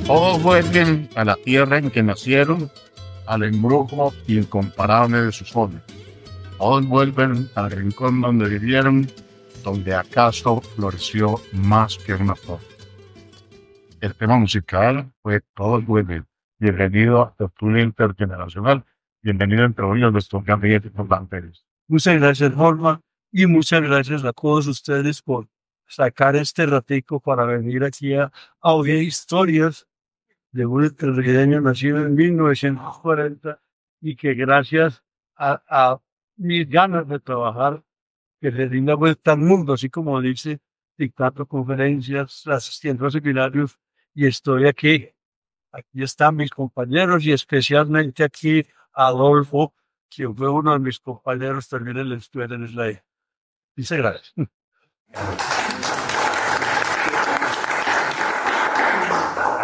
Todos vuelven a la tierra en que nacieron, al embrujo incomparable de su sol. Todos vuelven al rincón donde vivieron, donde acaso floreció más que una flor. El tema musical fue Todos vuelven. Bienvenido a Tertulia Intergeneracional. Bienvenido entre hoy nuestro gabinete por Pérez. Muchas gracias, Norma, y muchas gracias a todos ustedes por sacar este ratico para venir aquí a oír historias de un estadounidense nacido en 1940 y que gracias a mis ganas de trabajar, que le di la vuelta al mundo, así como dice, dictando conferencias, asistiendo a seminarios, y estoy aquí. Aquí están mis compañeros y especialmente aquí Adolfo, quien fue uno de mis compañeros también en la escuela en Israel. Muchas gracias.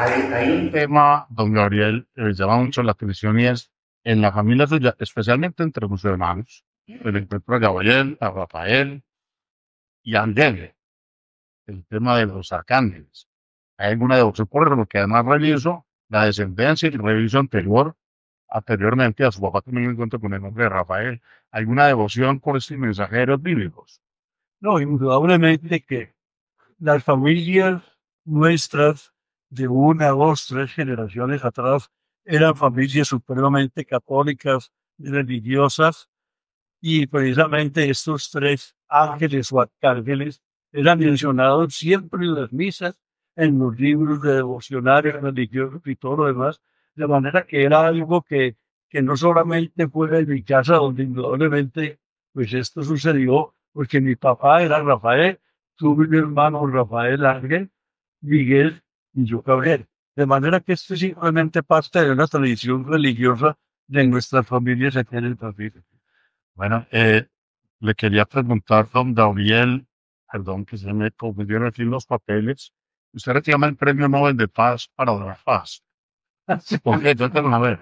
Hay un tema, don Gabriel, que me llama mucho la atención y es en la familia suya, especialmente entre sus hermanos, el encuentro a Gabriel, a Rafael y a Andrés, el tema de los arcángeles. Hay alguna devoción por eso, porque además reviso la descendencia y reviso anteriormente a su papá también me encuentro con el nombre de Rafael. ¿Alguna devoción por estos mensajeros bíblicos? No, indudablemente que las familias nuestras de una, dos, tres generaciones atrás eran familias supremamente católicas, religiosas, y precisamente estos tres ángeles o arcángeles eran mencionados siempre en las misas, en los libros de devocionarios religiosos y todo lo demás, de manera que era algo que no solamente fue en mi casa, donde indudablemente pues esto sucedió, porque mi papá era Rafael, tuve un hermano Rafael Ángel, Miguel y yo Gabriel. De manera que esto es simplemente parte de una tradición religiosa de nuestras familias aquí en el país. Bueno, le quería preguntar, don Gabriel, perdón que se me confundieron aquí los papeles. Usted reclama el Premio Nobel de Paz para la paz. Porque yo tengo a ver.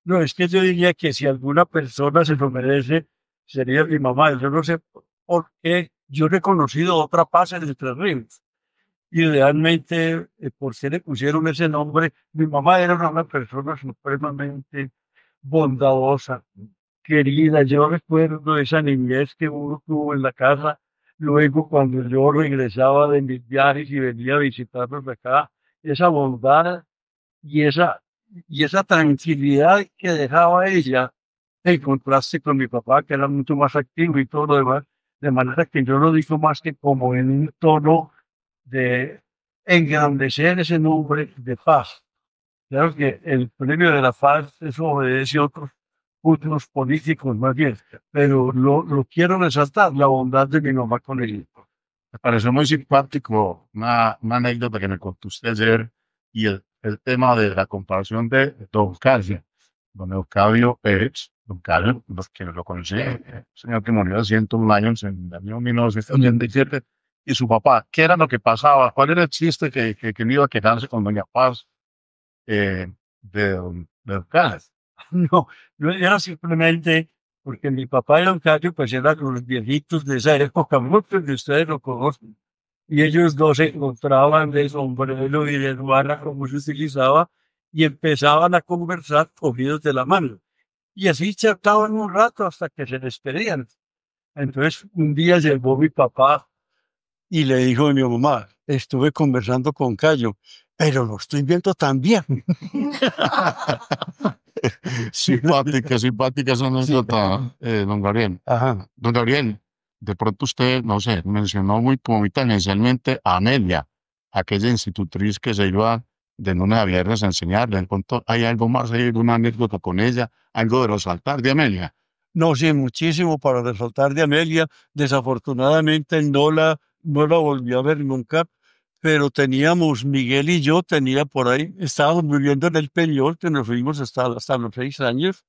No, es que yo diría que si alguna persona se lo merece, sería mi mamá. Yo no sé por qué yo he reconocido otra paz en el Tres Ríos. Y realmente, ¿por qué le pusieron ese nombre? Mi mamá era una persona supremamente bondadosa, querida. Yo recuerdo esa niñez que uno tuvo en la casa. Luego, cuando yo regresaba de mis viajes y venía a visitarnos acá, esa bondad y esa tranquilidad que dejaba ella, en contraste con mi papá, que era mucho más activo y todo lo demás, de manera que yo lo digo más que como en un tono de engrandecer ese nombre de paz. Claro que el premio de la paz, eso obedece a otros políticos más bien, pero lo quiero resaltar, la bondad de mi mamá con él. Me pareció muy simpático una anécdota que me contó usted ayer y el tema de la comparación de Don Carlos, don Eucabio Pérez, Don Carlos, los que lo conocí, señor que murió hace 101 años en el año 1987, y su papá. ¿Qué era lo que pasaba? ¿Cuál era el chiste que iba a quedarse con Doña Paz de Don Carlos? No, no era simplemente porque mi papá y don Cayo pues eran los viejitos de esa época, muchos de ustedes lo conocen, y ellos dos se encontraban de sombrero y de ruana como se utilizaba, y empezaban a conversar cogidos de la mano. Y así charlaban un rato hasta que se despedían. Entonces un día llegó mi papá y le dijo a mi mamá, estuve conversando con Cayo, pero lo estoy viendo también. Simpática esa anécdota, don Gabriel. Ajá. Don Gabriel, de pronto usted, no sé, mencionó muy tangencialmente a Amelia, aquella institutriz que se iba de lunes a viernes a enseñarle. De pronto, ¿hay algo más, hay alguna anécdota con ella, algo de resaltar de Amelia? No sé, muchísimo para resaltar de Amelia. Desafortunadamente no la volví a ver nunca, pero teníamos, Miguel y yo, por ahí, estábamos viviendo en el Peñol, que nos fuimos hasta los 6 años,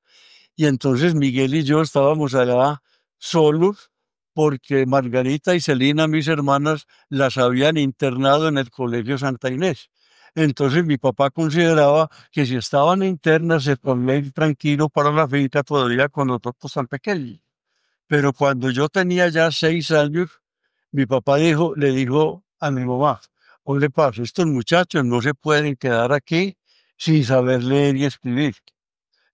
y entonces Miguel y yo estábamos allá solos, porque Margarita y Celina, mis hermanas, las habían internado en el Colegio Santa Inés. Entonces mi papá consideraba que si estaban internas se podía ir tranquilo para la finca todavía con los otros tan pequeños. Pero cuando yo tenía ya 6 años, mi papá le dijo a mi mamá, Oye, paso, estos muchachos no se pueden quedar aquí sin saber leer y escribir.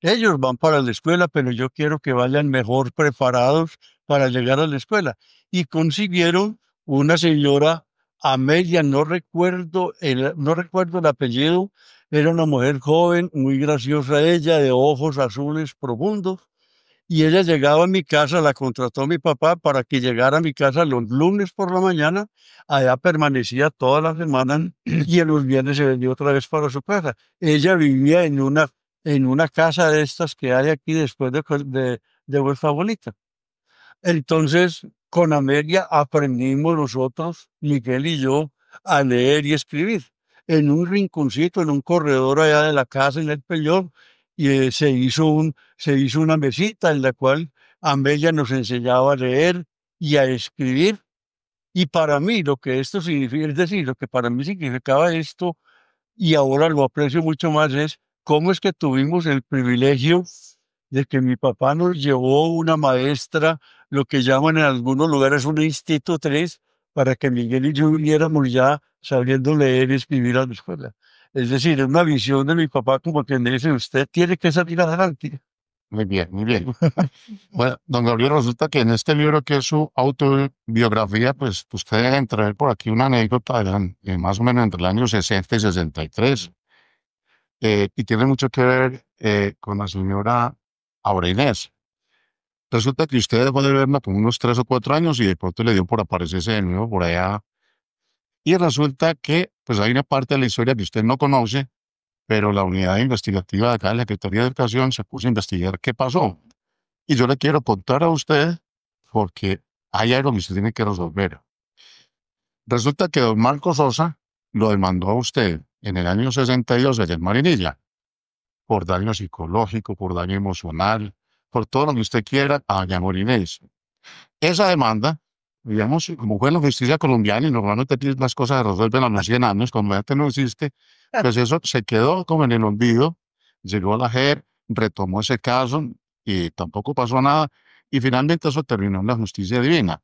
Ellos van para la escuela, pero yo quiero que vayan mejor preparados para llegar a la escuela. Y consiguieron una señora, Amelia, no recuerdo el apellido, era una mujer joven, muy graciosa ella, de ojos azules profundos. Y ella llegaba a mi casa, la contrató mi papá para que llegara a mi casa los lunes por la mañana. Allá permanecía toda la semana y en los viernes se venía otra vez para su casa. Ella vivía en una casa de estas que hay aquí después de vuestra abuelita. Entonces, con Amelia aprendimos nosotros, Miguel y yo, a leer y escribir. En un rinconcito, en un corredor allá de la casa, en el Peñón, y se hizo una mesita en la cual Amelia nos enseñaba a leer y a escribir. Y para mí, lo que esto significa, es decir, lo que para mí significaba esto, y ahora lo aprecio mucho más, es cómo es que tuvimos el privilegio de que mi papá nos llevó una maestra, lo que llaman en algunos lugares una institutriz, para que Miguel y yo viniéramos ya sabiendo leer y escribir a la escuela. Es decir, es una visión de mi papá como que me dice, usted tiene que salir adelante. Muy bien, muy bien. Bueno, don Gabriel, resulta que en este libro que es su autobiografía, pues usted debe entrever por aquí una anécdota más o menos entre el año 60 y 63, y tiene mucho que ver con la señora Aura Inés. Resulta que usted dejó de verla con unos 3 o 4 años y de pronto le dio por aparecerse de nuevo por allá. Y resulta que, pues hay una parte de la historia que usted no conoce, pero la unidad investigativa de acá de la Secretaría de Educación se puso a investigar qué pasó. Y yo le quiero contar a usted porque hay algo que usted tiene que resolver. Resulta que don Marco Sosa lo demandó a usted en el año 62 allá en Marinilla por daño psicológico, por daño emocional, por todo lo que usted quiera a doña Morinés. Esa demanda, digamos, como fue en la justicia colombiana y normalmente aquí las cosas se resuelven a los 100 años, como ya no existe, pues eso se quedó como en el olvido, llegó a la JEP, retomó ese caso y tampoco pasó nada, y finalmente eso terminó en la justicia divina.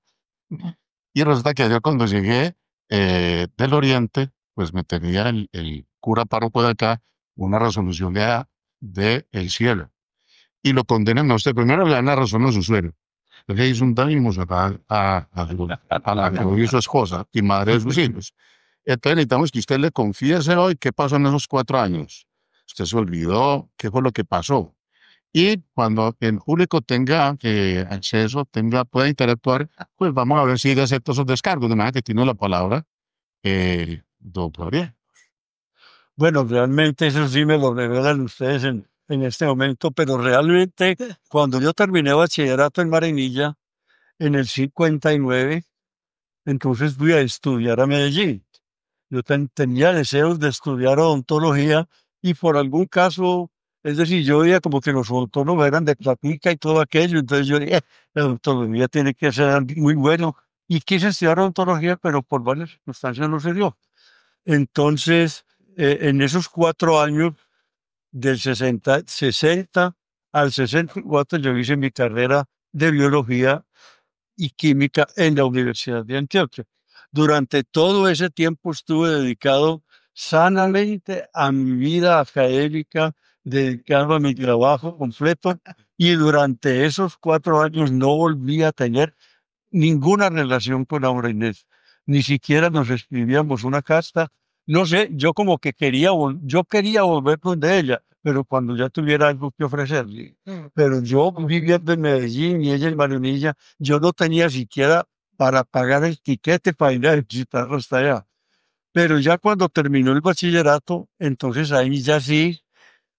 Y resulta que yo cuando llegué del Oriente, pues me tenía el cura párroco de acá una resolución de el cielo. Y lo condenan a usted. Primero le dan la razón a su suegro. Le hizo un daño emocional a la que murió su esposa y madre de sus hijos. Entonces necesitamos que usted le confiese hoy qué pasó en esos 4 años. Usted se olvidó qué fue lo que pasó. Y cuando el público tenga acceso, pueda interactuar, pues vamos a ver si acepta esos descargos. De manera que tiene la palabra, doctor. Bien. Bueno, realmente eso sí me lo revelan ustedes en este momento, pero realmente cuando yo terminé bachillerato en Marinilla, en el 59, entonces fui a estudiar a Medellín. Yo tenía deseos de estudiar odontología y por algún caso, es decir, yo veía como que los odontólogos eran de platica y todo aquello, entonces yo dije, la odontología tiene que ser muy bueno. Y quise estudiar odontología, pero por varias circunstancias no se dio. Entonces, en esos 4 años, del 60 al 64, yo hice mi carrera de biología y química en la Universidad de Antioquia. Durante todo ese tiempo estuve dedicado sanamente a mi vida académica, dedicado a mi trabajo completo, y durante esos 4 años no volví a tener ninguna relación con Aura Inés. Ni siquiera nos escribíamos una carta. No sé, yo como que yo quería volver donde ella, pero cuando ya tuviera algo que ofrecerle. Pero yo viviendo en Medellín y ella en Marinilla, yo no tenía siquiera para pagar el tiquete para ir a visitarlo hasta allá. Pero ya cuando terminó el bachillerato, entonces ahí ya sí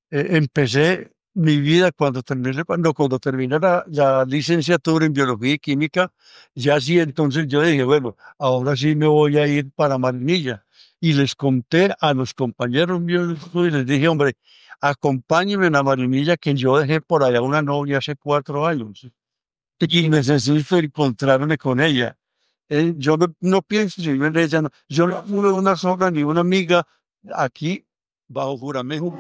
empecé mi vida cuando terminé la licenciatura en biología y química, ya sí, entonces yo dije, bueno, ahora sí me voy a ir para Marinilla. Y les conté a los compañeros míos y les dije, hombre, acompáñenme a Marinilla, que yo dejé por allá una novia hace 4 años y necesito encontrarme con ella. Yo no pienso si en ella, no. Yo no tuve una sola ni una amiga aquí bajo juramento.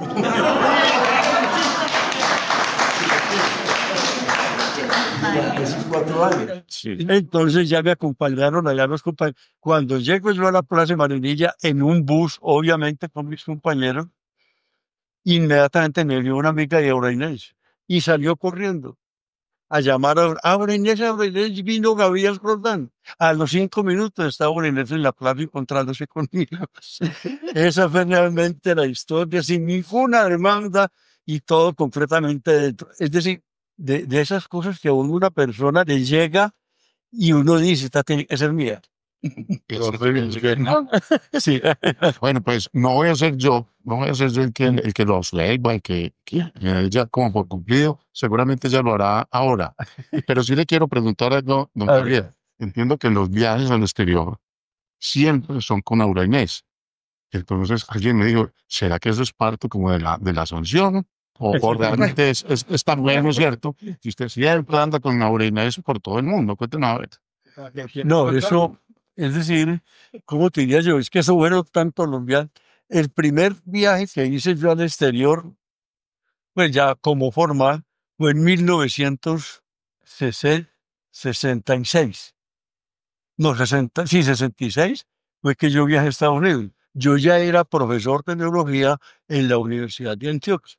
Hace 4 años. Sí. Entonces ya me acompañaron allá los compañeros. Cuando llego yo a la Plaza de Marinilla en un bus, obviamente con mis compañeros, inmediatamente me vio una amiga de Aura Inés y salió corriendo a llamar a Aura Inés, vino Gabriel Roldán. A los 5 minutos estaba Aura Inés en la plaza encontrándose conmigo. Esa fue realmente la historia, sin ninguna demanda y todo completamente dentro. Es decir, de esas cosas que a una persona le llega y uno dice, esta tiene que ser mía. Sí. Bueno, pues no voy a ser yo, no voy a ser yo el que lo absuelva, que ella como por cumplido, seguramente ella lo hará ahora. Pero sí le quiero preguntar algo, don A ver. Javier. Entiendo que los viajes al exterior siempre son con Aura Inés. Entonces alguien me dijo, ¿será que eso es parte como de la sanción? O realmente es tan bueno, ¿cierto? Que usted siempre anda con Aura Inés por todo el mundo. Cuéntenos a ver. No, eso, es decir, ¿cómo te diría yo? Es que eso bueno tanto los viajes. El primer viaje que hice yo al exterior, pues ya como formal, fue en 1966. No, 66, fue que yo viajé a Estados Unidos. Yo ya era profesor de neurología en la Universidad de Antioquia.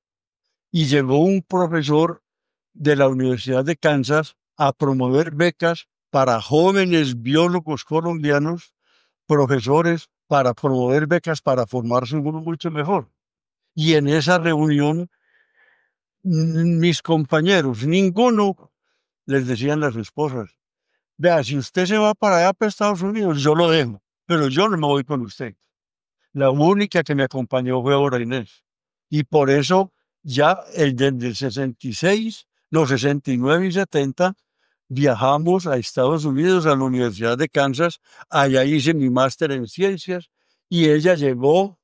Y llegó un profesor de la Universidad de Kansas a promover becas para jóvenes biólogos colombianos, profesores, para promover becas para formarse uno mucho mejor. Y en esa reunión, mis compañeros, ninguno les decían las esposas, vea, si usted se va para allá, para Estados Unidos, yo lo dejo, pero yo no me voy con usted. La única que me acompañó fue Aura Inés. Y por eso ya desde el 66, los 69 y 70, viajamos a Estados Unidos, a la Universidad de Kansas. Allá hice mi máster en ciencias y ella llegó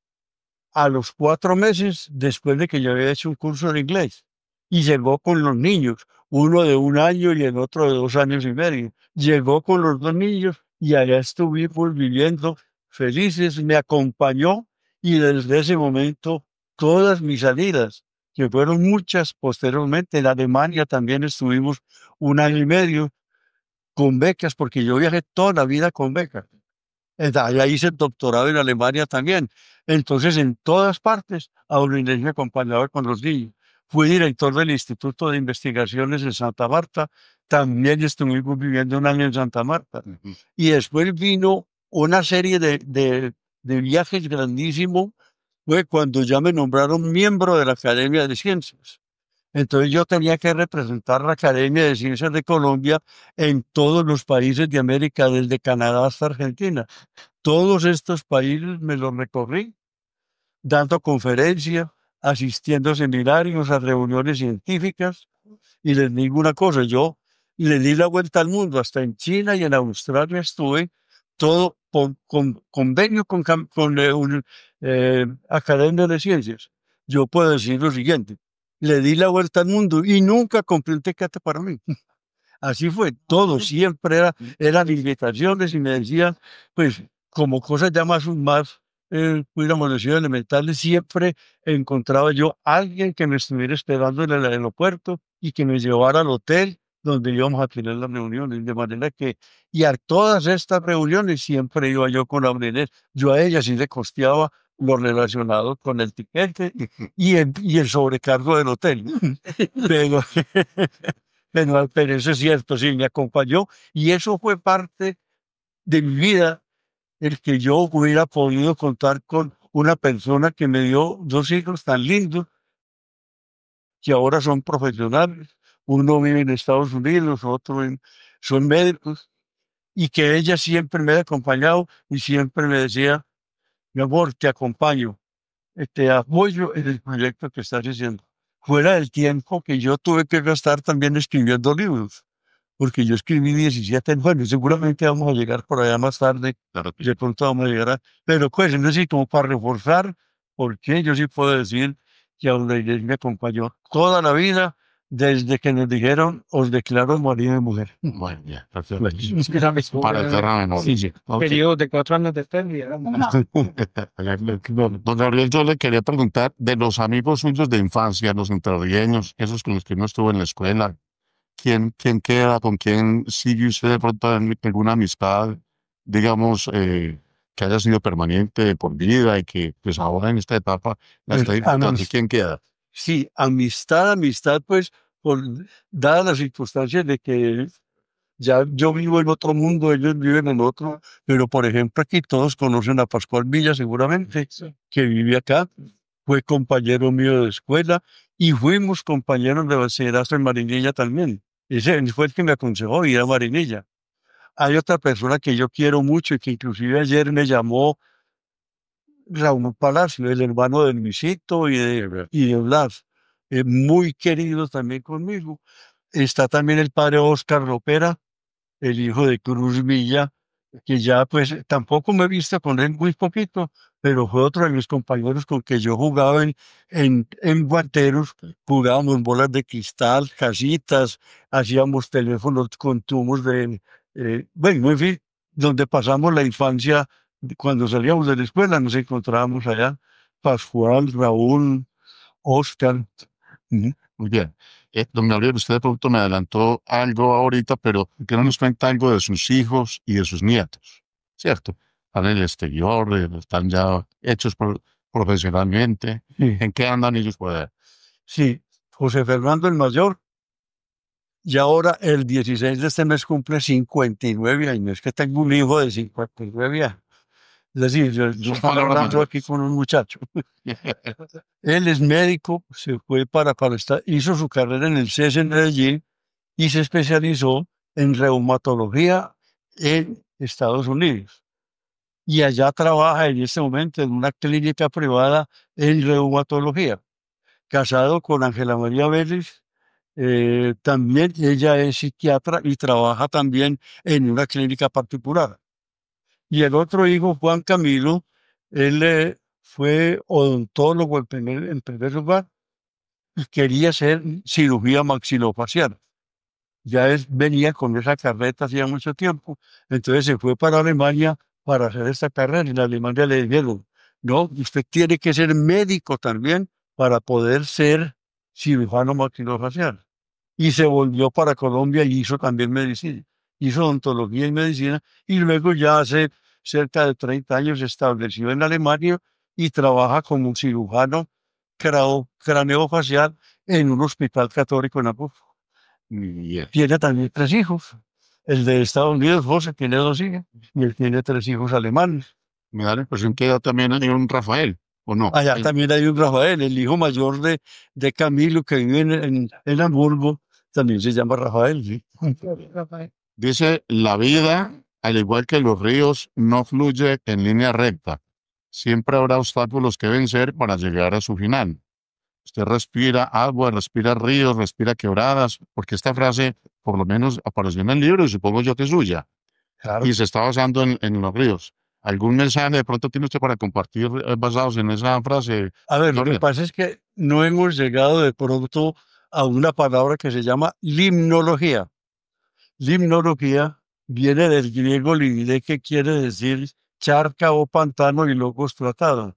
a los 4 meses después de que yo había hecho un curso de inglés. Y llegó con los niños, uno de 1 año y el otro de 2 años y medio. Llegó con los 2 niños y allá estuvimos viviendo felices, me acompañó y desde ese momento todas mis salidas, que fueron muchas posteriormente, en Alemania también estuvimos 1 año y medio con becas, porque yo viajé toda la vida con becas. Allá hice el doctorado en Alemania también. Entonces, en todas partes, Aura Inés me acompañaba con los niños. Fui director del Instituto de Investigaciones en Santa Marta. También estuvimos viviendo 1 año en Santa Marta. Y después vino una serie de viajes grandísimos. Fue cuando ya me nombraron miembro de la Academia de Ciencias. Entonces yo tenía que representar la Academia de Ciencias de Colombia en todos los países de América, desde Canadá hasta Argentina. Todos estos países me los recorrí, dando conferencias, asistiendo a seminarios, a reuniones científicas, y les digo una cosa, yo le di la vuelta al mundo, hasta en China y en Australia estuve, todo con convenio con Academia de Ciencias. Yo puedo decir lo siguiente, le di la vuelta al mundo y nunca compré un tecate para mí. Así fue, todo siempre eran invitaciones y me decían, pues, como cosas ya más pudiéramos decir, elementales, siempre encontraba yo alguien que me estuviera esperando en el aeropuerto y que me llevara al hotel donde íbamos a tener las reuniones, de manera que, y a todas estas reuniones siempre iba yo con la Inés. Yo a ella sí le costeaba lo relacionado con el tiquete y el sobrecargo del hotel. Pero, pero eso es cierto, sí, me acompañó y eso fue parte de mi vida, el que yo hubiera podido contar con una persona que me dio 2 hijos tan lindos, que ahora son profesionales. Uno vive en Estados Unidos, son médicos, y que ella siempre me ha acompañado y siempre me decía, mi amor, te acompaño, te apoyo en el proyecto que estás haciendo. Fuera del tiempo que yo tuve que gastar también escribiendo libros, porque yo escribí 17, bueno, seguramente vamos a llegar por allá más tarde, Claro que de pronto vamos a llegar pero pues, no sé, como para reforzar, porque yo sí puedo decir que Aura Inés me acompañó toda la vida, desde que nos dijeron, os declaro marido y mujer. bueno, ya, perfecto. Para Para eterna memoria. sí, Ok. periodo de 4 años de pérdida. Don Gabriel, yo le quería preguntar de los amigos suyos de infancia, los entrerriaños, esos con los que no estuvo en la escuela, quién queda, con quién sigue usted de pronto en alguna amistad, digamos, que haya sido permanente de por vida y que pues ahora en esta etapa la Pues, está disfrutando. ¿Quién queda? sí, amistad, pues, por, dadas las circunstancias de que ya yo vivo en otro mundo, ellos viven en otro, pero por ejemplo aquí todos conocen a Pascual Villa seguramente, que vive acá, fue compañero mío de escuela y fuimos compañeros de bachillerato en Marinilla también. Ese fue el que me aconsejó ir a Marinilla. Hay otra persona que yo quiero mucho y que inclusive ayer me llamó, Raúl Palacio, el hermano de Luisito y de Blas, muy querido también conmigo. Está también el padre Oscar Ropera, el hijo de Cruz Villa, que ya pues tampoco me he visto con él muy poquito, pero fue otro de mis compañeros con que yo jugaba en guanteros, jugábamos bolas de cristal, casitas, hacíamos teléfonos con tubos bueno, en fin, donde pasamos la infancia, cuando salíamos de la escuela nos encontrábamos allá, Pascual, Raúl, Oscar. Ujú. Muy bien. Don Gabriel, usted de pronto me adelantó algo ahorita, pero que no nos cuenta algo de sus hijos y de sus nietos, ¿cierto? Están en el exterior, están ya hechos profesionalmente. Sí. ¿En qué andan ellos por allá? Sí, José Fernando el mayor. Y ahora el 16 de este mes cumple 59 años. Es que tengo un hijo de 59 años. Es decir, yo Son estaba palabras hablando aquí mayores. con un muchacho. Él es médico, se fue hizo su carrera en el CES en Medellín y se especializó en reumatología en Estados Unidos. Y allá trabaja en este momento en una clínica privada en reumatología. Casado con Ángela María Vélez. También ella es psiquiatra y trabaja también en una clínica particular. Y el otro hijo, Juan Camilo, él fue odontólogo en primer lugar y quería hacer cirugía maxilofacial. Ya venía con esa carreta hacía mucho tiempo. Entonces se fue para Alemania para hacer esta carrera. En Alemania le dijeron, no, usted tiene que ser médico también para poder ser cirujano maxilofacial. Y se volvió para Colombia y hizo también medicina. Hizo odontología y medicina y luego ya hace cerca de 30 años se estableció en Alemania y trabaja como cirujano craneofacial en un hospital católico en Apuco. Bien. Tiene también 3 hijos. El de Estados Unidos, José, tiene 2 hijas y él tiene 3 hijos alemanes. Me da la impresión que ya también hay un Rafael, ¿o no? Allá también hay un Rafael, el hijo mayor de Camilo, que vive en Hamburgo, también se llama Rafael. ¿Sí? Dice, la vida, al igual que los ríos, no fluye en línea recta. Siempre habrá obstáculos que vencer para llegar a su final. Usted respira agua, respira ríos, respira quebradas, porque esta frase por lo menos apareció en el libro y supongo yo que es suya. Claro. Y se está basando en los ríos. ¿Algún mensaje de pronto tiene usted para compartir basados en esa frase? A ver, lo que Gabriel? pasa es que no hemos llegado de pronto a una palabra que se llama limnología. Limnología viene del griego limne, que quiere decir charca o pantano y logos tratado.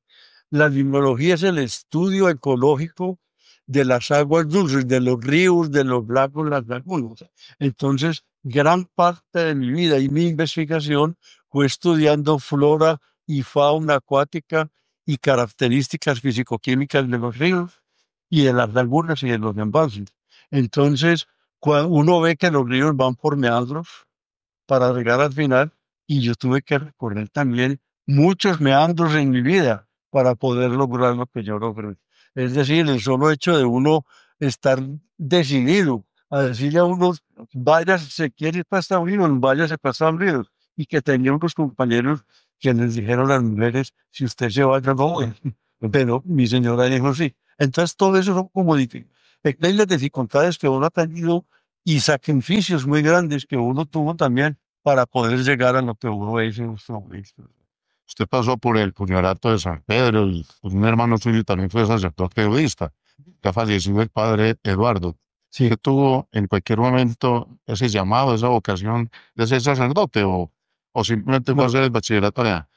La limnología es el estudio ecológico de las aguas dulces, de los ríos, de los lagos, las lagunas. Entonces, gran parte de mi vida y mi investigación fue estudiando flora y fauna acuática y características fisicoquímicas de los ríos y de las lagunas y de los embalses. Entonces, cuando uno ve que los ríos van por meandros para llegar al final, y yo tuve que recorrer también muchos meandros en mi vida para poder lograr lo que yo logré. Es decir, el solo hecho de uno estar decidido a decirle a uno, vaya, se quiere ir para Estados Unidos, váyase para Estados Unidos, y que tenía unos compañeros que les dijeron a las mujeres, si usted se va, yo no voy. Pero mi señora dijo sí. Entonces, todo eso son como pequeñas dificultades que uno ha tenido y sacrificios muy grandes que uno tuvo también para poder llegar a lo que uno es en nuestro país. Usted pasó por el puñalato de San Pedro y pues, un hermano suyo también fue sacerdote budista. Ya falleció el padre Eduardo. Sí. ¿Usted tuvo en cualquier momento ese llamado, esa vocación de ser sacerdote o simplemente fue a No, hacer el bachillerato allá?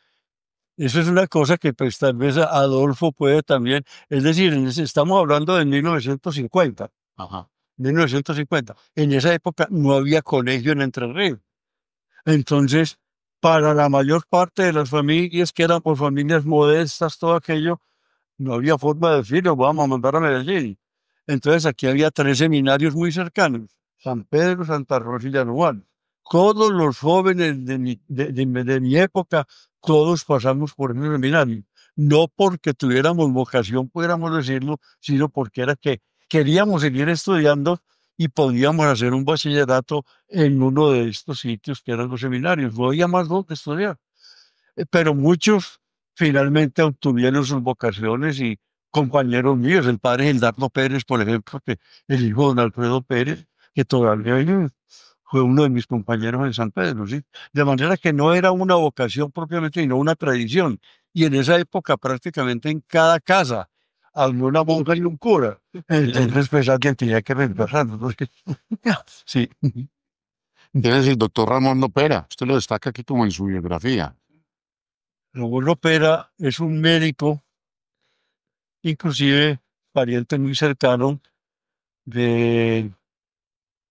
eso es una cosa que pues tal vez Adolfo puede también, es decir, estamos hablando de 1950. Ajá. 1950. En esa época no había colegio en Entre Ríos. Entonces, para la mayor parte de las familias que eran por familias modestas, todo aquello, no había forma de decirlo, vamos a mandar a Medellín. Entonces aquí había 3 seminarios muy cercanos, San Pedro, Santa Rosa y Llano Juan. Todos los jóvenes de mi época, todos pasamos por ese seminario. No porque tuviéramos vocación, pudiéramos decirlo, sino porque era que queríamos seguir estudiando y podíamos hacer un bachillerato en uno de estos sitios que eran los seminarios. No había más donde estudiar. Pero muchos finalmente obtuvieron sus vocaciones y compañeros míos, el padre Gildardo Pérez, por ejemplo, que el hijo de don Alfredo Pérez, que todavía vive, fue uno de mis compañeros en San Pedro, ¿sí? De manera que no era una vocación propiamente, sino una tradición. Y en esa época prácticamente en cada casa había una monja y un cura. Entonces, pues alguien tenía que reemplazarnos. ¿No? Sí. ¿Quién es el doctor Ramón Lopera? Usted lo destaca aquí como en su biografía. Ramón Lopera es un médico, inclusive pariente muy cercano de,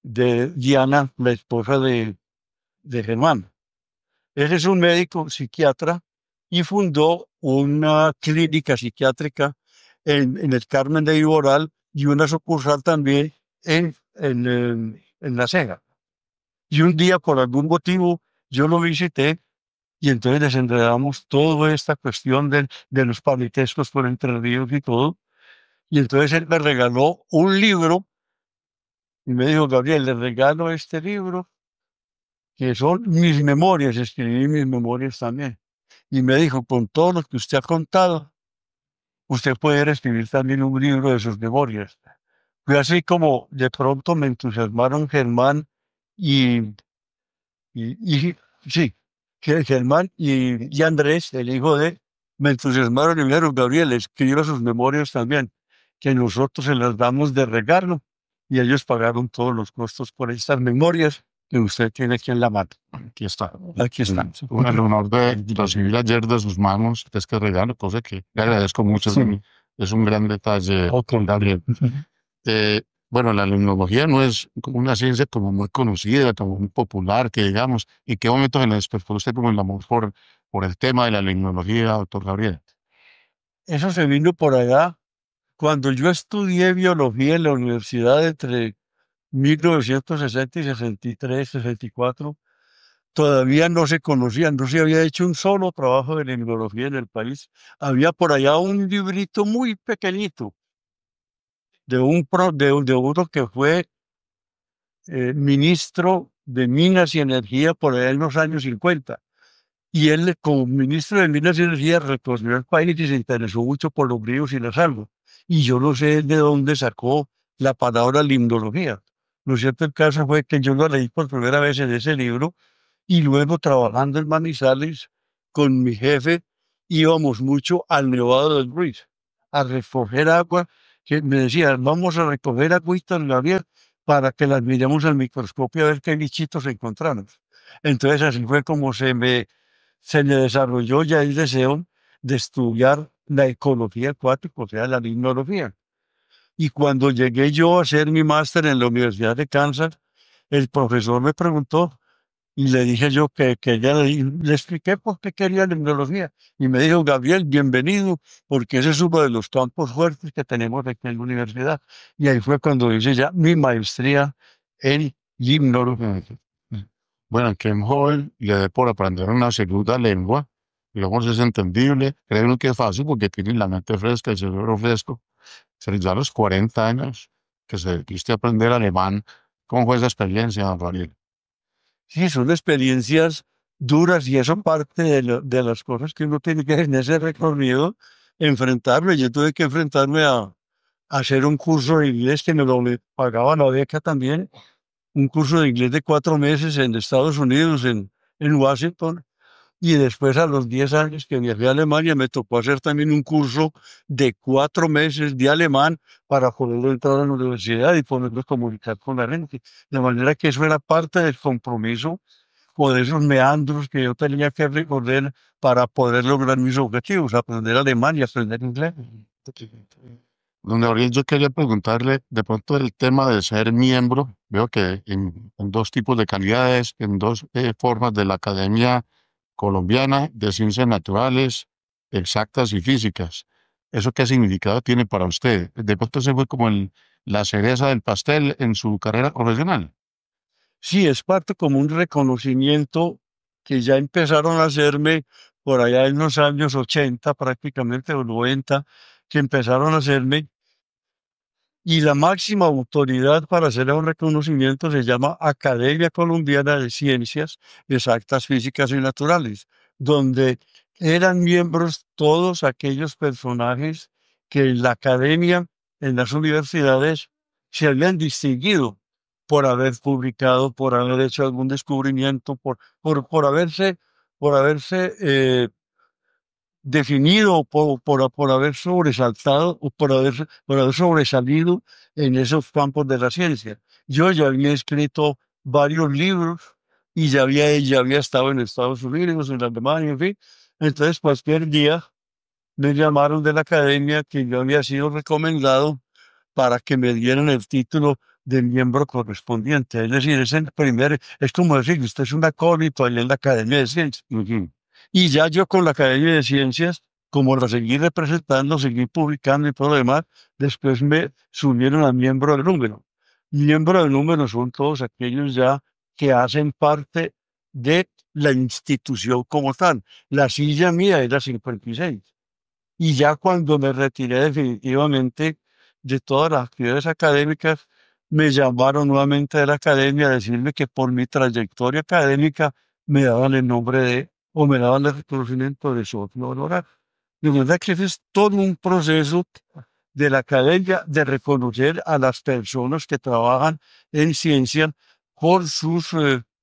de Diana, la esposa de Germán. Él es un médico psiquiatra y fundó una clínica psiquiátrica en el Carmen de Iboral y una sucursal también en La Ceja. Y un día, por algún motivo, yo lo visité y entonces desenredamos toda esta cuestión de los parentescos por Entre Ríos y todo. Y entonces él me regaló un libro y me dijo, Gabriel, le regalo este libro, que son mis memorias, escribí mis memorias también. Y me dijo, con todo lo que usted ha contado, usted puede escribir también un libro de sus memorias. Fue así como de pronto me entusiasmaron Germán y, y sí, Germán y Andrés, el hijo de, me entusiasmaron y me dijeron, Gabriel, escriba sus memorias también, que nosotros se las damos de regalo. Y ellos pagaron todos los costos por estas memorias que usted tiene aquí en la mano. Aquí está. Aquí están. El honor de recibir ayer de sus manos este regalo, cosa que le agradezco mucho. Sí. Es un gran detalle, Ok. Gabriel. Bueno, la limnología no es como una ciencia como muy conocida, como muy popular, que digamos. ¿Y qué momento se le despertó a usted como el amor por el tema de la limnología, doctor Gabriel? Eso se vino por allá. Cuando yo estudié biología en la universidad entre 1960 y 63, 64, todavía no se conocían, no se había hecho un solo trabajo de limnología en el país. Había por allá un librito muy pequeñito de uno que fue ministro de Minas y Energía por allá en los años 50. Y él, como ministro de Minas y Energía, recorrió el país y se interesó mucho por los ríos y las aguas. Y yo no sé de dónde sacó la palabra limnología. Lo cierto el caso fue que yo lo leí por primera vez en ese libro y luego trabajando en Manizales con mi jefe íbamos mucho al Nevado del Ruiz a recoger agua, que me decían, vamos a recoger agüitas, Gabriel, para que las miremos al microscopio a ver qué bichitos encontramos. Entonces así fue como se me desarrolló ya el deseo de estudiar la ecología acuática, o sea, la limnología. Y cuando llegué yo a hacer mi máster en la Universidad de Kansas, el profesor me preguntó y le dije yo que ya le expliqué por qué quería la limnología. Y me dijo, Gabriel, bienvenido, porque ese es uno de los campos fuertes que tenemos aquí en la universidad. Y ahí fue cuando hice ya mi maestría en limnología. Bueno, que un joven le dé por aprender una segunda lengua, digamos, es entendible, creo uno que es fácil porque tiene la mente fresca, el cerebro fresco. Se ya a los 40 años que se quiste aprender alemán, ¿cómo fue esa experiencia, don Gabriel? Sí, son experiencias duras y eso parte de las cosas que uno tiene que en ese recorrido enfrentarme. Yo tuve que enfrentarme a hacer un curso de inglés que me lo pagaba la beca también, un curso de inglés de 4 meses en Estados Unidos, en Washington. Y después, a los 10 años que viajé a Alemania, me tocó hacer también un curso de 4 meses de alemán para poder entrar a la universidad y poderme comunicar con la gente. De manera que eso era parte del compromiso o de esos meandros que yo tenía que recorrer para poder lograr mis objetivos, aprender alemán y aprender inglés. Don Gabriel, yo quería preguntarle de pronto el tema de ser miembro. Veo que en dos tipos de calidades, en dos formas de la Academia Colombiana de Ciencias Naturales, Exactas y Físicas. ¿Eso qué significado tiene para usted? De pronto se fue como la cereza del pastel en su carrera profesional. Sí, es parte como un reconocimiento que ya empezaron a hacerme por allá en los años 80, prácticamente, o 90, que empezaron a hacerme. Y la máxima autoridad para hacer un reconocimiento se llama Academia Colombiana de Ciencias Exactas, Físicas y Naturales, donde eran miembros todos aquellos personajes que en la academia, en las universidades, se habían distinguido por haber publicado, por haber hecho algún descubrimiento, por haberse definido, por haber sobresaltado o por haber sobresalido en esos campos de la ciencia. Yo ya había escrito varios libros y ya había estado en Estados Unidos, en Alemania, en fin. Entonces, cualquier día me llamaron de la academia que yo había sido recomendado para que me dieran el título de miembro correspondiente. Es decir, es como decir que usted es un acólito allá en la Academia de Ciencias. Ujú. Y ya yo con la Academia de Ciencias, como la seguí representando, seguí publicando y todo lo demás, después me subieron a miembro del número. Miembro del número son todos aquellos ya que hacen parte de la institución como tal. La silla mía era 56. Y ya cuando me retiré definitivamente de todas las actividades académicas, me llamaron nuevamente de la academia a decirme que por mi trayectoria académica me daban el nombre de, o me daban el reconocimiento de socio honorario. De verdad que ese es todo un proceso de la academia de reconocer a las personas que trabajan en ciencia por sus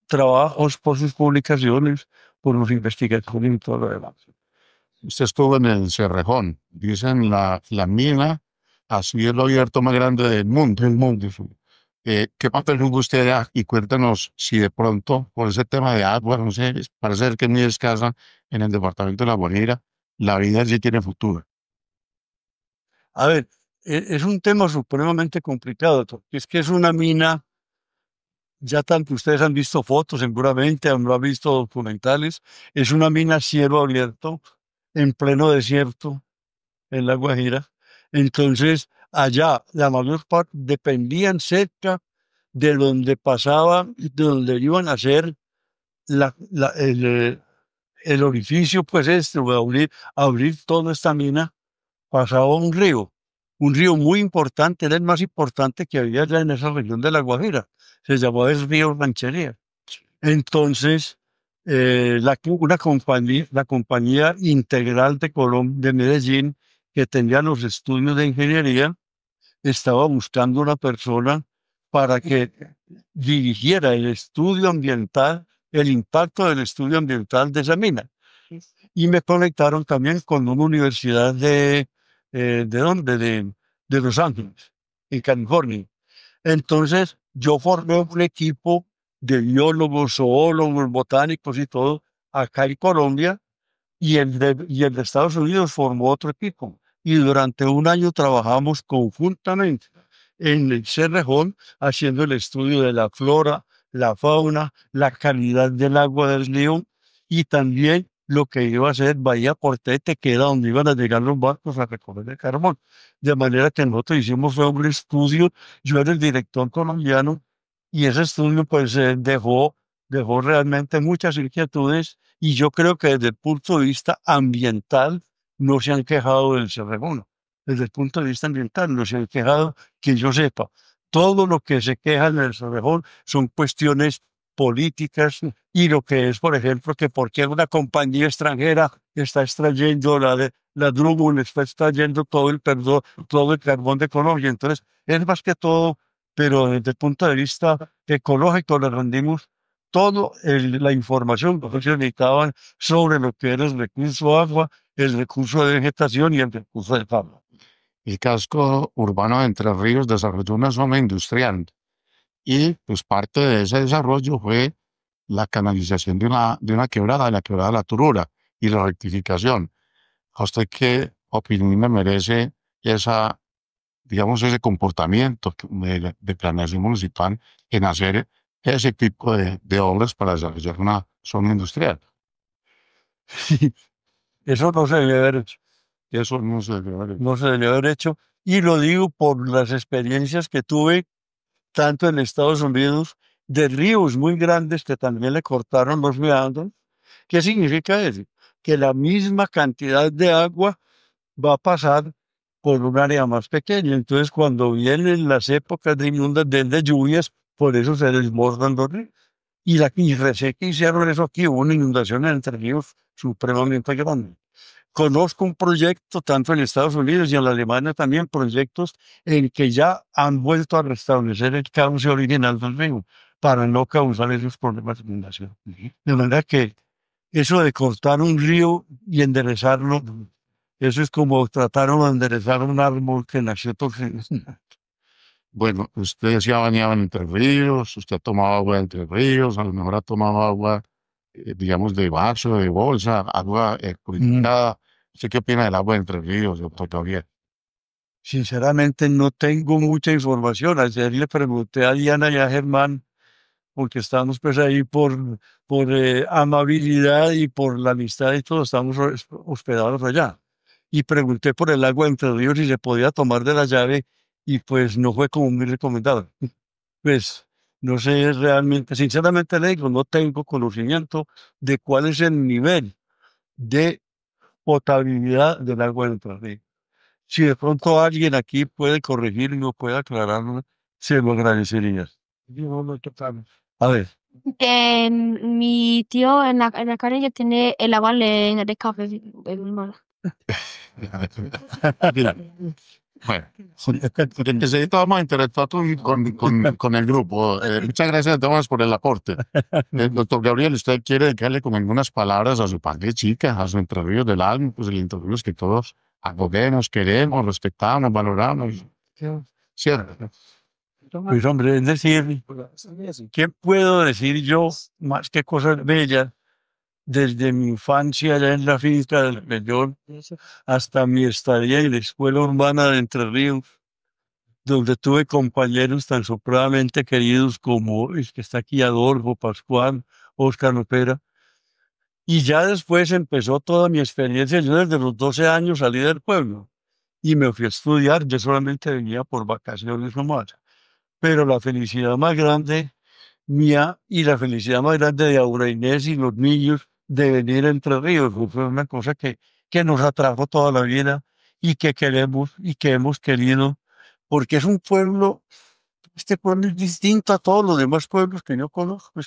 trabajos, por sus publicaciones, por sus investigaciones y todo lo demás. Usted estuvo en el Cerrejón, dicen la mina a cielo abierto más grande del mundo. Del mundo. ¿Qué papel jugó usted allá? Y cuéntanos si de pronto, por ese tema de agua, no sé, parece ser que es muy escasa en el departamento de La Guajira, la vida sí tiene futuro. A ver, es un tema supremamente complicado, porque es que es una mina, ya tanto ustedes han visto fotos, seguramente, han visto documentales, es una mina a cielo abierto, en pleno desierto, en La Guajira. Entonces, allá, la mayor parte dependían cerca de donde pasaban, de donde iban a hacer la, la- el, eh, el orificio, pues este, o abrir toda esta mina pasaba un río muy importante, era el más importante que había allá en esa región de La Guajira. Se llamaba el río Ranchería. Entonces, la compañía integral de Medellín, que tenía los estudios de ingeniería, estaba buscando una persona para que dirigiera el estudio ambiental, el impacto del estudio ambiental de esa mina. Y me conectaron también con una universidad ¿de dónde? De Los Ángeles, en California. Entonces, yo formé un equipo de biólogos, zoólogos, botánicos y todo acá en Colombia, y el de Estados Unidos formó otro equipo. Y durante un año trabajamos conjuntamente en el Cerrejón haciendo el estudio de la flora, la fauna, la calidad del agua del río y también lo que iba a ser Bahía Portete, que era donde iban a llegar los barcos a recoger el carbón. De manera que nosotros hicimos fue un estudio, yo era el director colombiano y ese estudio pues dejó realmente muchas inquietudes y yo creo que desde el punto de vista ambiental no se han quejado del Cerrejón. Desde el punto de vista ambiental no se han quejado que yo sepa. Todo lo que se queja en el Cerrejón son cuestiones políticas y lo que es, por ejemplo, que por qué una compañía extranjera está extrayendo la Drumul, está extrayendo todo el carbón de Colombia. Entonces, es más que todo, pero desde el punto de vista ecológico le rendimos toda la información que ellos necesitaban sobre lo que era el recurso agua, el recurso de vegetación y el recurso de fauna. El casco urbano de Entre Ríos desarrolló una zona industrial y pues parte de ese desarrollo fue la canalización de una quebrada, la quebrada de La Turura y la rectificación. ¿A usted qué opinión me merece esa digamos, ese comportamiento de planeación municipal en hacer ese tipo de obras para desarrollar una zona industrial. Eso no se debe haber hecho. Eso no se debe haber hecho. No se debe haber hecho. Y lo digo por las experiencias que tuve tanto en Estados Unidos de ríos muy grandes que también le cortaron los meandros. ¿Qué significa eso? Que la misma cantidad de agua va a pasar por un área más pequeña. Entonces, cuando vienen las épocas de lluvias, por eso se desbordan los ríos. Y recién que hicieron eso aquí, hubo una inundación en Entre Ríos supremamente grande. Conozco un proyecto, tanto en Estados Unidos y en la Alemania también, proyectos en que ya han vuelto a restablecer el cauce original del río para no causar esos problemas de inundación. De manera que eso de cortar un río y enderezarlo, eso es como trataron de enderezar un árbol que nació torcido. Bueno, usted se ha bañado en Entre Ríos, usted ha tomado agua de Entre Ríos, a lo mejor ha tomado agua, digamos, de vaso, de bolsa, agua purificada. ¿Usted qué opina del agua de Entre Ríos, doctor Gabriel? Sinceramente no tengo mucha información. Ayer le pregunté a Diana y a Germán, porque estamos pues ahí por amabilidad y por la amistad y todo, estamos hospedados allá. Y pregunté por el agua de Entre Ríos si se podía tomar de la llave y pues no fue como muy recomendado. Pues no sé realmente, sinceramente le digo, no tengo conocimiento de cuál es el nivel de potabilidad del agua de Entre Ríos. Si de pronto alguien aquí puede corregirme o puede aclararme, se lo agradecería. A ver. Mi tío en la canilla tiene el agua de café. Bueno, enseguida vamos a interactuar con el grupo. Muchas gracias, Tomás, por el aporte. Doctor Gabriel, ¿usted quiere dedicarle con algunas palabras a su padre chica, a su Entre Ríos del alma, pues el Entre Ríos que todos acogemos, queremos, respetamos, valoramos? ¿Cierto? Pues hombre, es decir, ¿qué puedo decir yo más que cosas bellas? Desde mi infancia allá en la finca del Peñón hasta mi estadía en la escuela urbana de Entre Ríos, donde tuve compañeros tan supremamente queridos como el que está aquí, Adolfo, Pascual, Óscar Lopera. Y ya después empezó toda mi experiencia. Yo desde los 12 años salí del pueblo y me fui a estudiar. Yo solamente venía por vacaciones nomás. Pero la felicidad más grande mía y la felicidad más grande de Aura Inés y los niños de venir a Entre Ríos fue una cosa que nos atrajo toda la vida y que queremos y que hemos querido, porque es un pueblo, este pueblo es distinto a todos los demás pueblos que yo conozco.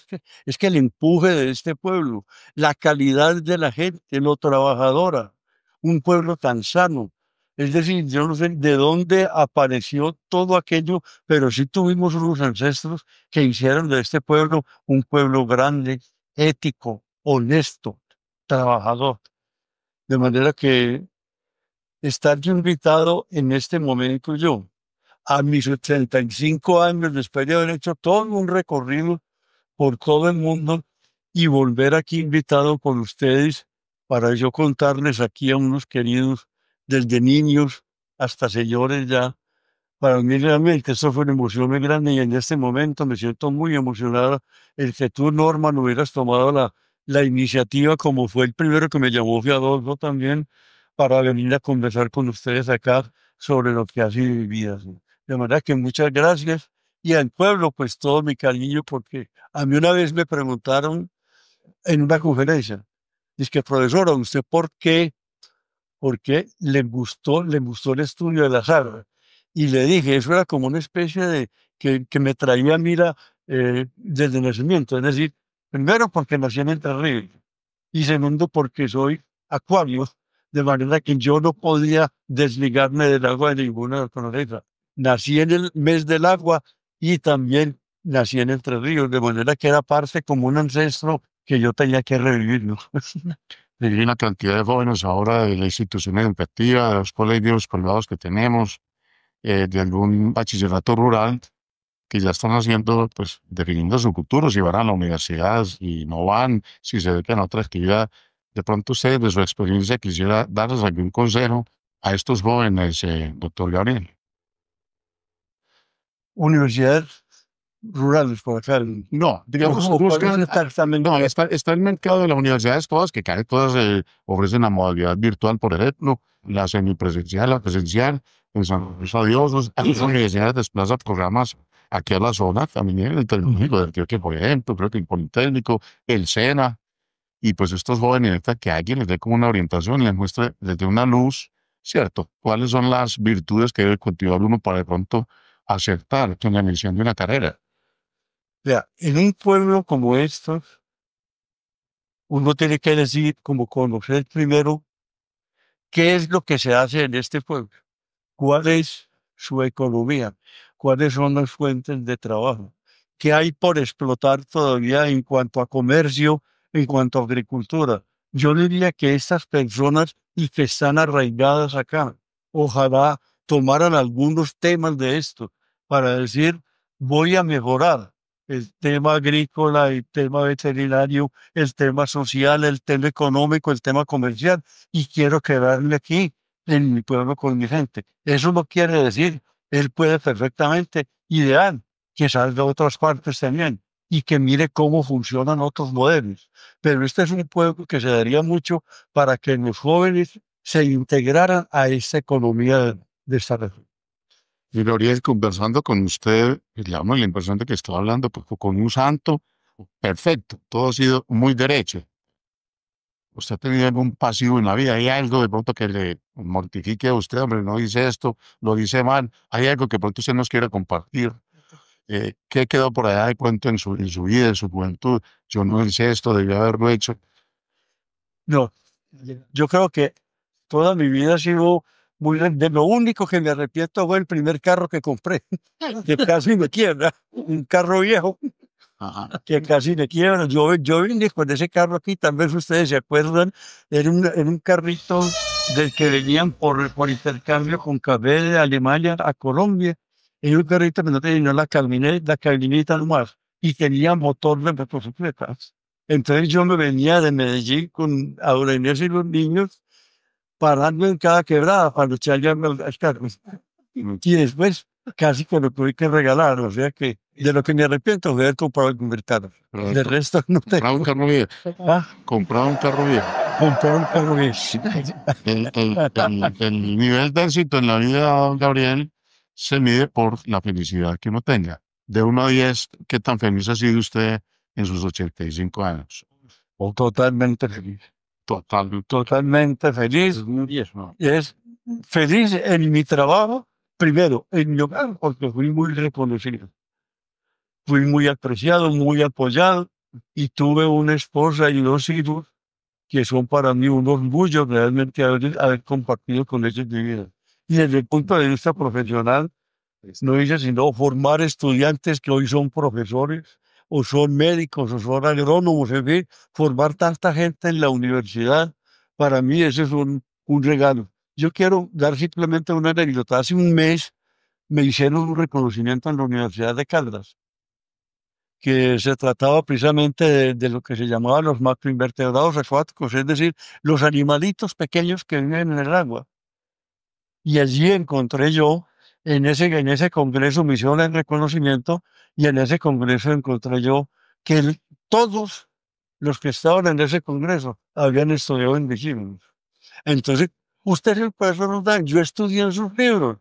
Es que el empuje de este pueblo, la calidad de la gente, lo trabajadora, un pueblo tan sano. Es decir, yo no sé de dónde apareció todo aquello, pero sí tuvimos unos ancestros que hicieron de este pueblo un pueblo grande, ético, honesto, trabajador. De manera que estar yo invitado en este momento yo, a mis 85 años, después de haber hecho todo un recorrido por todo el mundo y volver aquí invitado con ustedes para yo contarles aquí a unos queridos, desde niños hasta señores ya. Para mí realmente eso fue una emoción muy grande y en este momento me siento muy emocionado el que tú, Norman, hubieras tomado la iniciativa, como fue el primero que me llamó, fue Adolfo también, para venir a conversar con ustedes acá sobre lo que ha sido mi vida. ¿Sí? De manera que muchas gracias y al pueblo pues todo mi cariño, porque a mí una vez me preguntaron en una conferencia, dice que profesora, ¿usted por qué le gustó el estudio de las aves? Y le dije, eso era como una especie de que me traía, mira, desde el nacimiento. Es decir, primero porque nací en Entre Ríos y segundo porque soy acuario, de manera que yo no podía desligarme del agua de ninguna naturaleza. Nací en el mes del agua y también nací en Entre Ríos, de manera que era parte como un ancestro que yo tenía que revivir, ¿no? Hay una cantidad de jóvenes ahora de la institución educativa, de los colegios privados que tenemos, de algún bachillerato rural, que ya están haciendo, pues, definiendo su futuro, si van a la universidad, si no van, si se dedican a otra actividad. De pronto usted, de su experiencia, quisiera darles algún consejo a estos jóvenes, doctor Gabriel. universidades rurales por acá. No, digamos, ¿O cuál es buscan, exactamente? no, está el mercado de las universidades todas, que casi todas ofrecen la modalidad virtual, por ejemplo, la semipresencial, la presencial, en San Luis a Dios, las universidades desplazan programas aquí a la zona, también en el Tecnológico de Antioquia, por ejemplo, creo que el Politécnico, el SENA, y pues estos jóvenes necesitan que alguien les dé como una orientación y les muestre, les dé una luz, ¿cierto? ¿Cuáles son las virtudes que debe cultivar uno para de pronto acertar en la elección de una carrera? Vea, en un pueblo como estos, uno tiene que decir, como conocer primero qué es lo que se hace en este pueblo, cuál es su economía, cuáles son las fuentes de trabajo, qué hay por explotar todavía en cuanto a comercio, en cuanto a agricultura. Yo diría que estas personas y que están arraigadas acá, ojalá tomaran algunos temas de esto para decir, voy a mejorar el tema agrícola, el tema veterinario, el tema social, el tema económico, el tema comercial, y quiero quedarme aquí en mi pueblo con mi gente. Eso no quiere decir, él puede perfectamente, ideal, que salga a otras partes también y que mire cómo funcionan otros modelos. Pero este es un pueblo que se daría mucho para que los jóvenes se integraran a esta economía de esta región. Y Gabriel, conversando con usted, pues, le damos la impresión de que estaba hablando pues, con un santo perfecto, todo ha sido muy derecho. ¿Usted ha tenido algún pasivo en la vida? ¿Hay algo de pronto que le mortifique a usted? Hombre, no dice esto, lo dice mal. ¿Hay algo que pronto usted nos quiera compartir? ¿Qué quedó por allá de pronto en su vida, en su juventud? Yo no hice esto, debía haberlo hecho. No, yo creo que toda mi vida ha sido muy... De lo único que me arrepiento fue el primer carro que compré, que casi me quiebra, un carro viejo Ajá. que casi me quiebra. Yo vine con ese carro aquí, tal vez ustedes se acuerdan, era un carrito del que venían por intercambio con café de Alemania a Colombia. Era un carrito que no tenía la cabineta nomás, y tenía motor de motocicletas. Entonces yo me venía de Medellín con Aura Inés y los niños, parando en cada quebrada para echarle al carro. Y después casi que lo tuve que regalar, o sea que de lo que me arrepiento fue haber comprado el mercado. Pero De resto no compraba un tengo. carro viejo. Ah, Compraba un carro viejo. comprar un carro bien. El nivel de éxito en la vida, Gabriel, se mide por la felicidad que uno tenga. De 1 a 10, ¿qué tan feliz ha sido usted en sus 85 años? Totalmente feliz. Total. Totalmente feliz. Un 10, ¿no? Es feliz en mi trabajo, primero, en mi hogar, porque fui muy reconocido. Fui muy apreciado, muy apoyado, y tuve una esposa y 2 hijos que son para mí un orgullo realmente haber compartido con ellos mi vida. Y desde el punto de vista profesional, no hice sino formar estudiantes que hoy son profesores, o son médicos, o son agrónomos, en fin, formar tanta gente en la universidad, para mí ese es un regalo. Yo quiero dar simplemente una anécdota. Hace un mes me hicieron un reconocimiento en la Universidad de Caldas, que se trataba precisamente de lo que se llamaban los macroinvertebrados acuáticos, es decir, los animalitos pequeños que viven en el agua. Y allí encontré yo, en ese congreso me hicieron el reconocimiento, y en ese congreso encontré yo que todos los que estaban en ese congreso habían estudiado en Vigilios. Entonces, usted es el profesor Roldán, yo estudié en sus libros.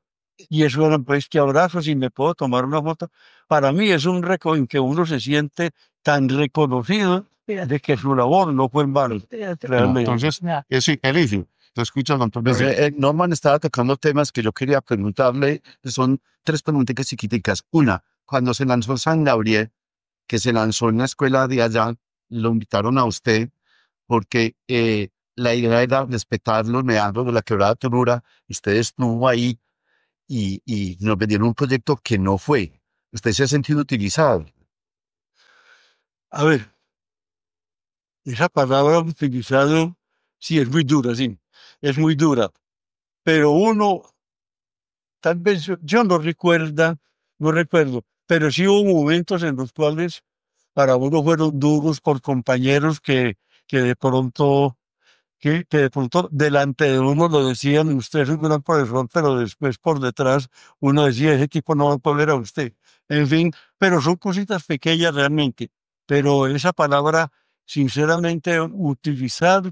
Y eso eran pues que abrazos y me puedo tomar una foto. Para mí es un récord en que uno se siente tan reconocido de que su labor no fue en vano. No, Realmente. entonces, sí, Elísio, te escuchas, doctor. Pues, Norman estaba tocando temas que yo quería preguntarle. Son 3 preguntitas chiquiticas. Una, cuando se lanzó San Gabriel, que se lanzó en la escuela de allá, lo invitaron a usted porque la idea era respetar los meandros de la quebrada Tolura. Usted estuvo ahí y nos vendieron un proyecto que no fue. ¿Usted se ha sentido utilizado? A ver, esa palabra utilizado, sí, es muy dura, sí, es muy dura. Pero uno, tal vez yo no recuerdo, pero sí hubo momentos en los cuales para uno fueron duros por compañeros que de pronto que de pronto delante de uno lo decían, usted es un gran profesor, pero después por detrás uno decía, ese tipo no va a poder a usted. En fin, pero son cositas pequeñas realmente. Pero esa palabra, sinceramente, utilizar,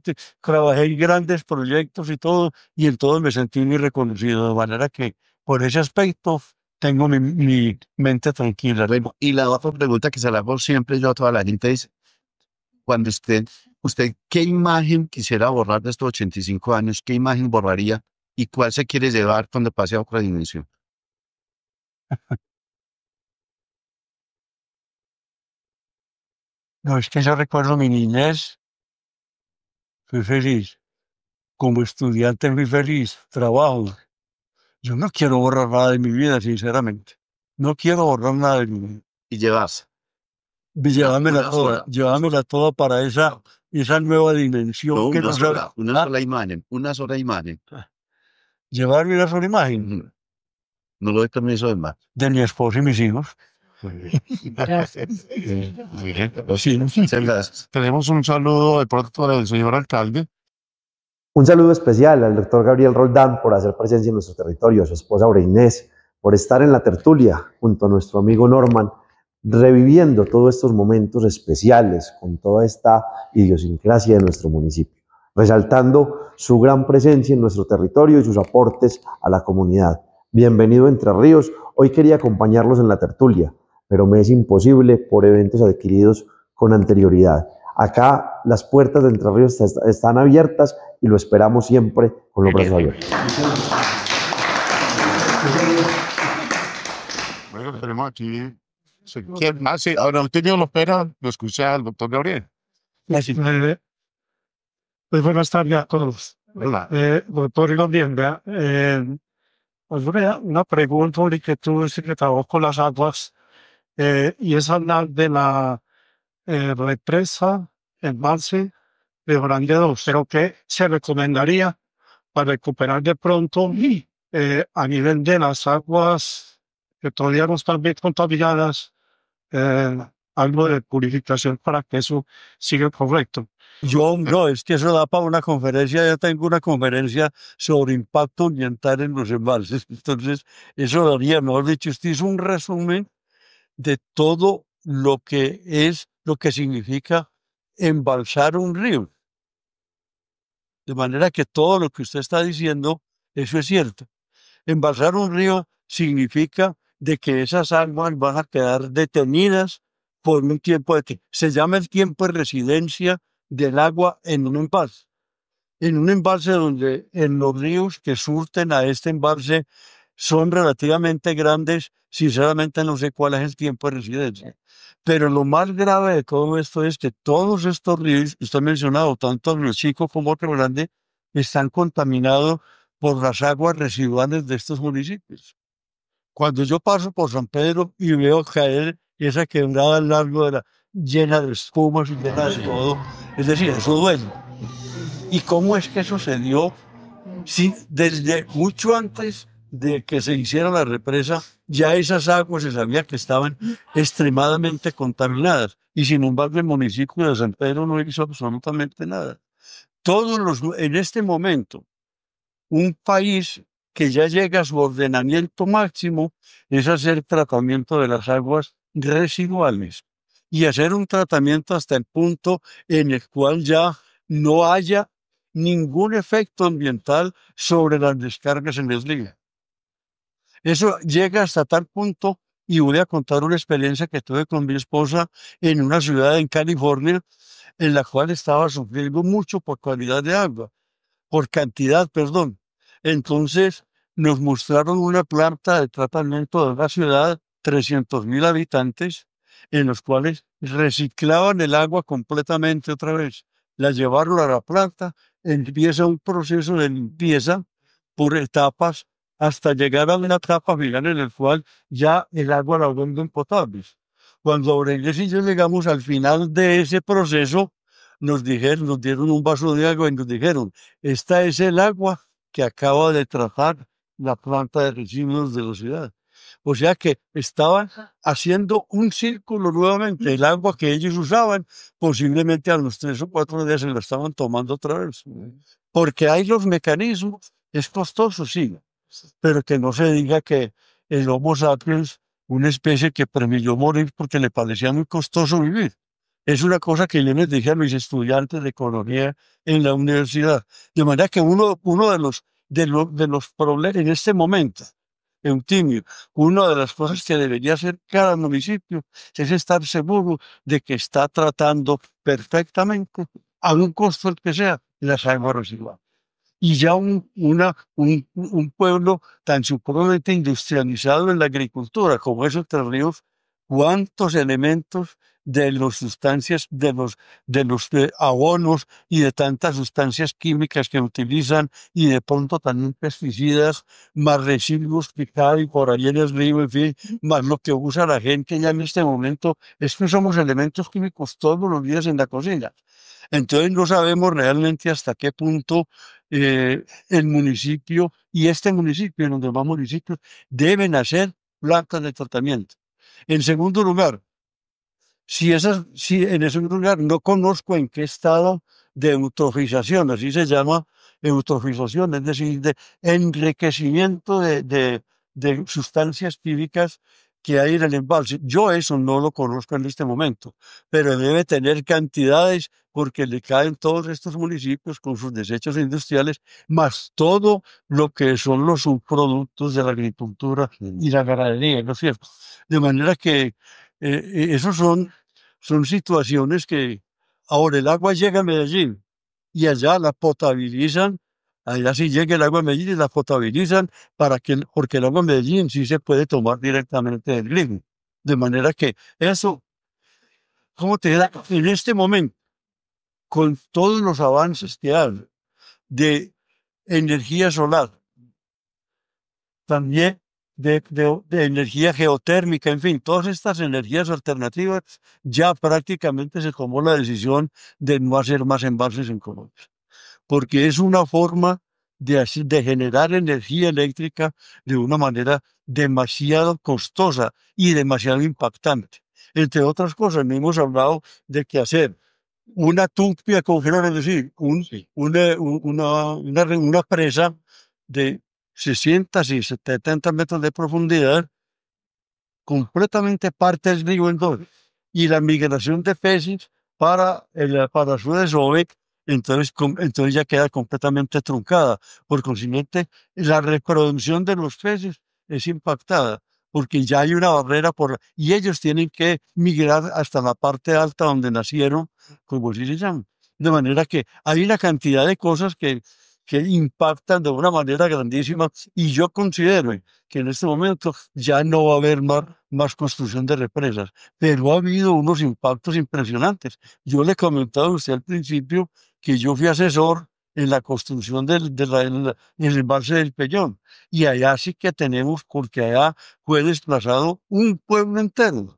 trabajé en grandes proyectos y todo, y en todos me sentí muy reconocido, de manera que por ese aspecto tengo mi mente tranquila. Bueno, y la otra pregunta que se la hago siempre yo a toda la gente es, cuando usted, ¿qué imagen quisiera borrar de estos 85 años? ¿Qué imagen borraría? ¿Y cuál se quiere llevar cuando pase a otra dimensión? No, es que yo recuerdo mi niñez, fui feliz. Como estudiante muy feliz, trabajo. Yo no quiero borrar nada de mi vida, sinceramente. No quiero borrar nada de mi vida. Y llevarse. Llevármela toda para esa nueva dimensión No, que una nos sola, una ¿Ah? sola imagen, una sola imagen. Llevarme una sola imagen Ujú. No le doy permiso de más. de mi esposo y mis hijos. Muy bien. Sí, Muchas gracias. Tenemos un saludo de pronto del señor alcalde. Un saludo especial al doctor Gabriel Roldán por hacer presencia en nuestro territorio, a su esposa Aura Inés, por estar en la tertulia junto a nuestro amigo Norman, reviviendo todos estos momentos especiales con toda esta idiosincrasia de nuestro municipio, resaltando su gran presencia en nuestro territorio y sus aportes a la comunidad. Bienvenido Entre Ríos, hoy quería acompañarlos en la tertulia, pero me es imposible por eventos adquiridos con anterioridad. Acá las puertas de Entre Ríos están abiertas y lo esperamos siempre con los brazos abiertos. Bueno, tenemos aquí. ¿Quién más? Sí, ahora usted no lo espera, lo escucha al doctor Gabriel. Pues buenas tardes a todos. Hola. Doctor Ilondienga, pues una pregunta de que tú que trabajas con las aguas y es hablar de la represa, embalse de Oranje 2, pero ¿qué se recomendaría para recuperar de pronto a nivel de las aguas que todavía no están bien contaminadas, algo de purificación para que eso siga correcto? No, es que eso da para una conferencia. Ya tengo una conferencia sobre impacto ambiental en los embalses. Entonces, eso daría, mejor dicho, usted hizo un resumen de todo lo que significa embalsar un río. De manera que todo lo que usted está diciendo, eso es cierto. Embalsar un río significa de que esas aguas van a quedar detenidas por un tiempo se llama el tiempo de residencia del agua en un embalse. En un embalse donde en los ríos que surten a este embalse son relativamente grandes, sinceramente no sé cuál es el tiempo de residencia. Pero lo más grave de todo esto es que todos estos ríos, usted ha mencionado, tanto Río Chico como Río Grande, están contaminados por las aguas residuales de estos municipios. Cuando yo paso por San Pedro y veo caer esa quebrada al largo de llena de espumas y llena de todo, es decir, eso duele. ¿Y cómo es que eso se dio? Sí, desde mucho antes de que se hiciera la represa, ya esas aguas se sabía que estaban extremadamente contaminadas. Y sin embargo, el municipio de San Pedro no hizo absolutamente nada. En este momento, un país que ya llega a su ordenamiento máximo es hacer tratamiento de las aguas residuales y hacer un tratamiento hasta el punto en el cual ya no haya ningún efecto ambiental sobre las descargas en el río. Eso llega hasta tal punto, y voy a contar una experiencia que tuve con mi esposa en una ciudad en California, en la cual estaba sufriendo mucho por calidad de agua, por cantidad, perdón. Entonces nos mostraron una planta de tratamiento de la ciudad, 300,000 habitantes, en los cuales reciclaban el agua completamente otra vez. La llevaron a la planta, empieza un proceso de limpieza por etapas hasta llegar a una etapa final en la cual ya el agua la vuelven potable. Cuando Aurelius y yo llegamos al final de ese proceso, nos dieron un vaso de agua y nos dijeron, esta es el agua que acaba de tratar la planta de residuos de la ciudad. O sea que estaban haciendo un círculo nuevamente. El agua que ellos usaban, posiblemente a los 3 o 4 días se la estaban tomando otra vez. Porque hay los mecanismos, es costoso, sí, pero que no se diga que el Homo sapiens, una especie que permitió morir porque le parecía muy costoso vivir. Es una cosa que yo les dije a mis estudiantes de economía en la universidad. De manera que uno de los problemas en este momento, Eutimio, una de las cosas que debería hacer cada municipio es estar seguro de que está tratando perfectamente, a un costo el que sea, las aguas residuales. Y ya un pueblo tan supremamente industrializado en la agricultura como es Entre Ríos, cuántos elementos de las sustancias, de los abonos y de tantas sustancias químicas que utilizan y de pronto también pesticidas, más residuos que caen por ahí en el río, en fin, más lo que usa la gente ya en este momento, es que somos elementos químicos todos los días en la cocina. Entonces no sabemos realmente hasta qué punto el municipio y este municipio, y los demás municipios, deben hacer plantas de tratamiento. En segundo lugar, si en ese lugar no conozco en qué estado de eutrofización, así se llama eutrofización, es decir, de enriquecimiento de sustancias químicas que hay en el embalse. Yo eso no lo conozco en este momento, pero debe tener cantidades porque le caen todos estos municipios con sus desechos industriales, más todo lo que son los subproductos de la agricultura y la ganadería, ¿no es cierto? De manera que esos son situaciones que ahora el agua llega a Medellín y allá la potabilizan, allá sí llega el agua a Medellín y la potabilizan porque el agua de Medellín sí se puede tomar directamente del grifo. De manera que eso, ¿cómo te da? En este momento, con todos los avances que hay de energía solar, también de energía geotérmica, en fin, todas estas energías alternativas, ya prácticamente se tomó la decisión de no hacer más embalses en Colombia, porque es una forma de generar energía eléctrica de una manera demasiado costosa y demasiado impactante. Entre otras cosas, no hemos hablado de que hacer una tupia congelada, es decir, una presa de 60 y 70 metros de profundidad, completamente parte del río en dos, y la migración de peces para su desove, entonces ya queda completamente truncada. Por consiguiente, la reproducción de los peces es impactada, porque ya hay una barrera y ellos tienen que migrar hasta la parte alta donde nacieron, como así se llama. De manera que hay una cantidad de cosas que impactan de una manera grandísima, y yo considero que en este momento ya no va a haber más construcción de represas, pero ha habido unos impactos impresionantes. Yo le comentaba a usted al principio que yo fui asesor en la construcción en el embalse del Peñón, y allá sí que tenemos, porque allá fue desplazado un pueblo entero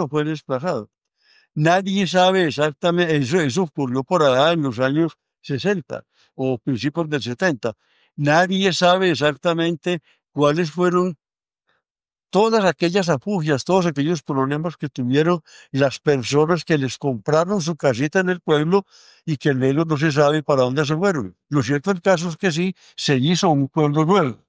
fue desplazado. Nadie sabe exactamente, eso ocurrió por allá en los años 60 o principios del 70. Nadie sabe exactamente cuáles fueron todas aquellas afugias, todos aquellos problemas que tuvieron las personas que les compraron su casita en el pueblo y que luego no se sabe para dónde se fueron. Lo cierto del caso es que sí, se hizo un pueblo nuevo,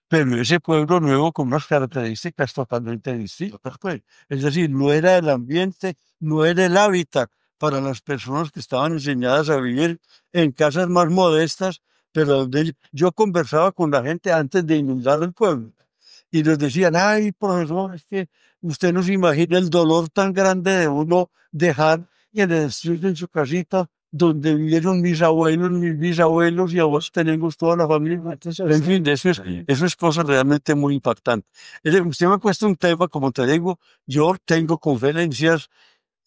pero ese pueblo nuevo con unas características totalmente distintas, pues. Es decir, no era el ambiente, no era el hábitat para las personas que estaban enseñadas a vivir en casas más modestas, pero donde yo conversaba con la gente antes de inundar el pueblo y les decían: ay, profesor, es que usted no se imagina el dolor tan grande de uno dejar que le destruyen su casita donde vivieron mis abuelos, mis bisabuelos, y ahora tenemos toda la familia. En fin, eso es cosa realmente muy impactante. Usted me ha puesto un tema, como te digo, yo tengo conferencias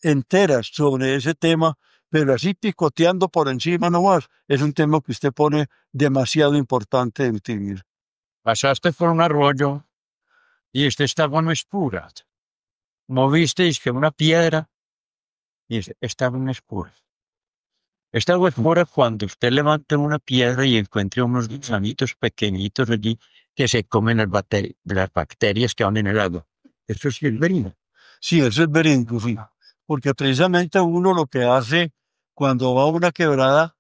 enteras sobre ese tema, pero así picoteando por encima nomás, es un tema que usted pone demasiado importante en ti. Pasaste por un arroyo y esta agua no es pura. Movisteis que una piedra y esta agua no es pura. Esta agua es pura cuando usted levanta una piedra y encuentre unos gusanitos pequeñitos allí que se comen las bacterias que van en el agua. Eso sí es veneno. Sí, eso es verídico, sí. Porque precisamente uno lo que hace cuando va a una quebrada,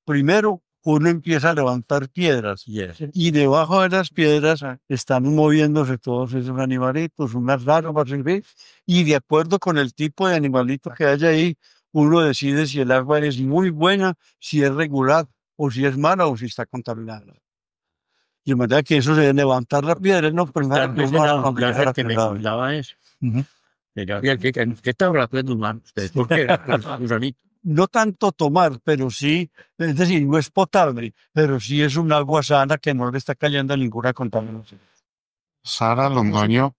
primero uno empieza a levantar piedras y debajo de las piedras están moviéndose todos esos animalitos, unas larvas, en fin, y de acuerdo con el tipo de animalito que haya ahí, uno decide si el agua es muy buena, si es regular, o si es mala, o si está contaminada. Y de manera que eso se debe levantar la piedra, no, pero Tal vez la que me contaba eso. Ujú. ¿Qué está hablando humano usted? ¿Por qué? No tanto tomar, pero sí, es decir, no es potable, pero sí es un agua sana que no le está cayendo ninguna contaminación. Sara Londoño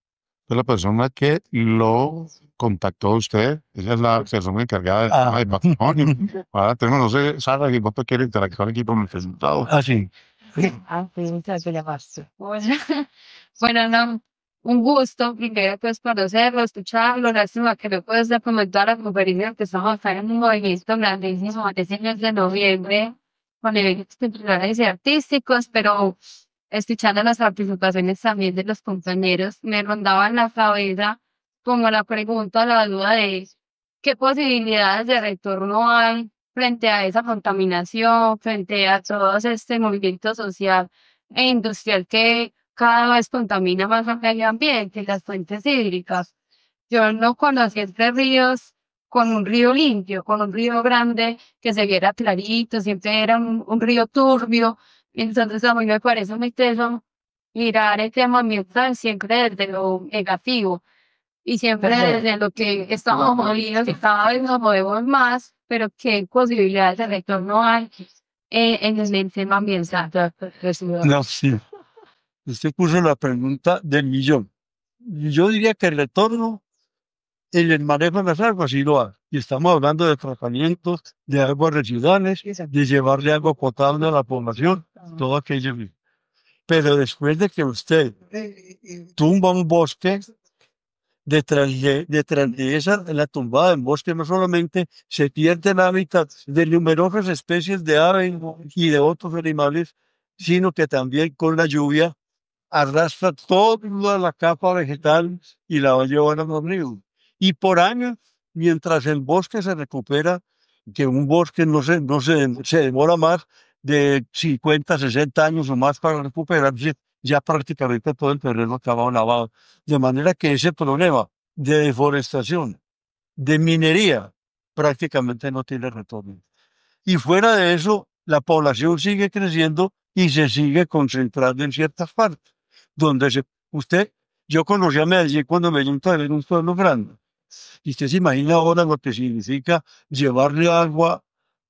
fue la persona que lo contactó a usted. Ella es la persona encargada del tema de patrimonio. Ahora tengo, no sé, Sara, que cuánto quiere interactuar aquí con el resultado. Ah, sí. Bueno, no, un gusto primero pues conocerlo, escucharlo, lástima que no puedes documentar la conferencia que estamos acá en un movimiento grandísimo de mes de noviembre con eventos culturales y artísticos, pero escuchando las participaciones también de los compañeros, me rondaba en la cabeza como la pregunta, la duda de qué posibilidades de retorno hay frente a esa contaminación, frente a todo este movimiento social e industrial que cada vez contamina más el medio ambiente y las fuentes hídricas. Yo no conocí Entre Ríos con un río limpio, con un río grande que se viera clarito, siempre era un río turbio. Entonces a mí me parece muy teso mirar el tema ambiental siempre desde lo negativo y siempre desde lo que estamos molidos y cada vez nos movemos más, pero qué posibilidades de retorno hay en el tema ambiental. No, sí. Usted puso la pregunta del millón. Yo diría que el retorno en el manejo de las aguas sí lo hay. Y estamos hablando de tratamientos de aguas residuales, de llevarle agua potable a la población, todo aquello. Pero después de que usted tumba un bosque, detrás de esa, la tumbada del bosque, no solamente se pierde el hábitat de numerosas especies de aves y de otros animales, sino que también con la lluvia arrastra toda la capa vegetal y la va a llevar a los ríos. Y por años, mientras el bosque se recupera, que un bosque se demora más de 50, 60 años o más para recuperarse, ya prácticamente todo el terreno acaba lavado. De manera que ese problema de deforestación, de minería, prácticamente no tiene retorno. Y fuera de eso, la población sigue creciendo y se sigue concentrando en ciertas partes. Yo conocí a Medellín cuando Medellín todavía era un pueblo grande. Y usted se imagina ahora lo que significa llevarle agua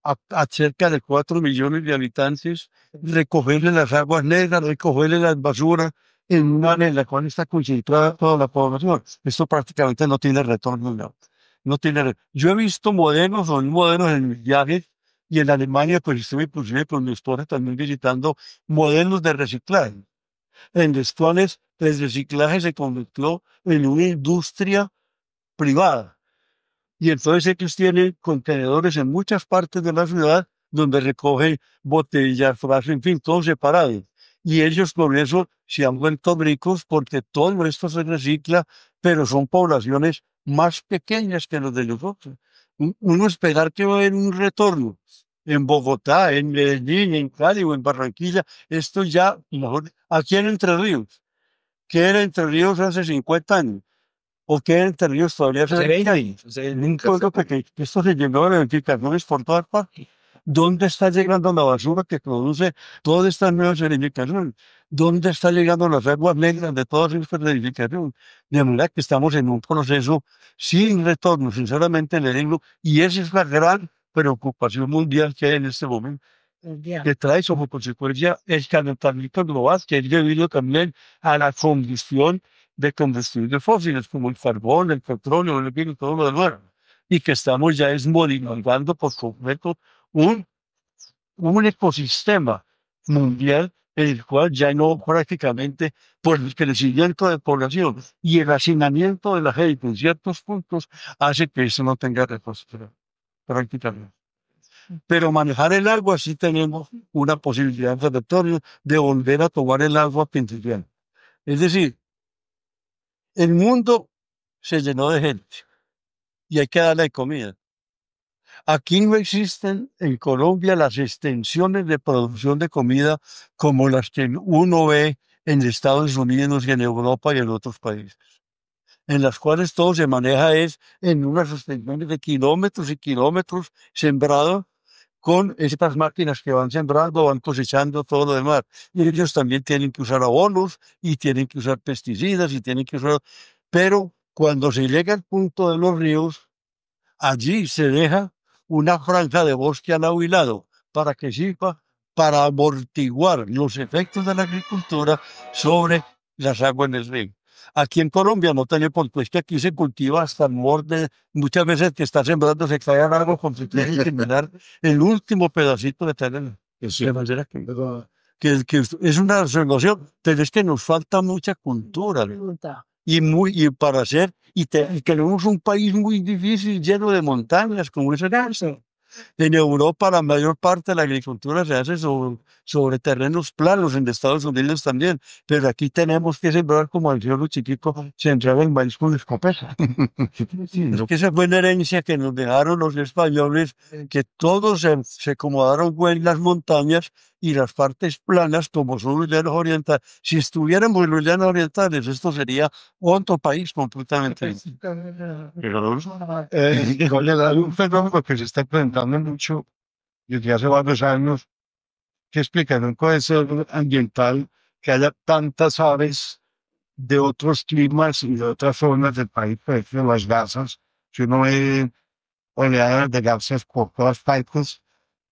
a cerca de 4 millones de habitantes, recogerle las aguas negras, recogerle las basuras en una área en la cual está concentrada toda la población. Esto prácticamente no tiene retorno. No tiene. Yo he visto son modelos en mis viajes y en Alemania, pues estuve inclusive con mi esposa también visitando modelos de reciclaje, en los cuales el reciclaje se convirtió en una industria privada. Y entonces ellos tienen contenedores en muchas partes de la ciudad donde recogen botellas, frascos, en fin, todo separado. Y ellos con eso se han vuelto ricos porque todo esto se recicla, pero son poblaciones más pequeñas que los de nosotros. Uno esperar que va a haber un retorno en Bogotá, en Medellín, en Cali o en Barranquilla, esto ya, mejor, aquí en Entre Ríos, que era Entre Ríos hace 50 años, o que era Entre Ríos todavía hace 20 años. Un pueblo pequeño, esto se llenó de edificaciones por todas partes. ¿Dónde está llegando la basura que produce todas estas nuevas edificaciones? ¿Dónde está llegando las aguas negras de todas estas edificaciones? De manera que estamos en un proceso sin retorno, sinceramente le digo, y esa es la gran preocupación mundial que hay en este momento, que trae como consecuencia el calentamiento global, que es debido también a la combustión de combustibles fósiles, como el carbón, el petróleo, el vino, todo lo demás, y que estamos ya desmodificando por completo un ecosistema mundial en el cual ya no prácticamente por el crecimiento de población y el hacinamiento de la gente en ciertos puntos hace que eso no tenga recursos prácticamente. Pero manejar el agua sí tenemos una posibilidad en territorio de volver a tomar el agua principal. Es decir, el mundo se llenó de gente y hay que darle comida. Aquí no existen en Colombia las extensiones de producción de comida como las que uno ve en Estados Unidos y en Europa y en otros países, en las cuales todo se maneja es en unas extensiones de kilómetros y kilómetros sembrado con estas máquinas que van sembrando, van cosechando todo lo demás. Y ellos también tienen que usar abonos y tienen que usar pesticidas y tienen que usar... Pero cuando se llega al punto de los ríos, allí se deja una franja de bosque al lado y lado para que sirva para amortiguar los efectos de la agricultura sobre las aguas del río. Aquí en Colombia no tenemos, porque es que aquí se cultiva hasta el borde, muchas veces que está sembrando se cae al agua con eliminar el último pedacito de terreno. De manera que es una observación, pero es que nos falta mucha cultura. Y para hacer, y tenemos un país muy difícil, lleno de montañas, como es el caso. En Europa la mayor parte de la agricultura se hace sobre terrenos planos, en Estados Unidos también, pero aquí tenemos que sembrar como el cielo chiquito, sembrar el maíz con escopeta. Es que esa fue la herencia que nos dejaron los españoles, que todos se acomodaron en las montañas y las partes planas como son los llanos orientales. Si estuviéramos en los llanos orientales, esto sería otro país completamente distinto. Hay un fenómeno que se está implementando mucho desde hace varios años, que explicaron puede ser ambiental, que haya tantas aves de otros climas y de otras zonas del país, por ejemplo, las garzas, que uno ve oleadas de garzas por todas partes,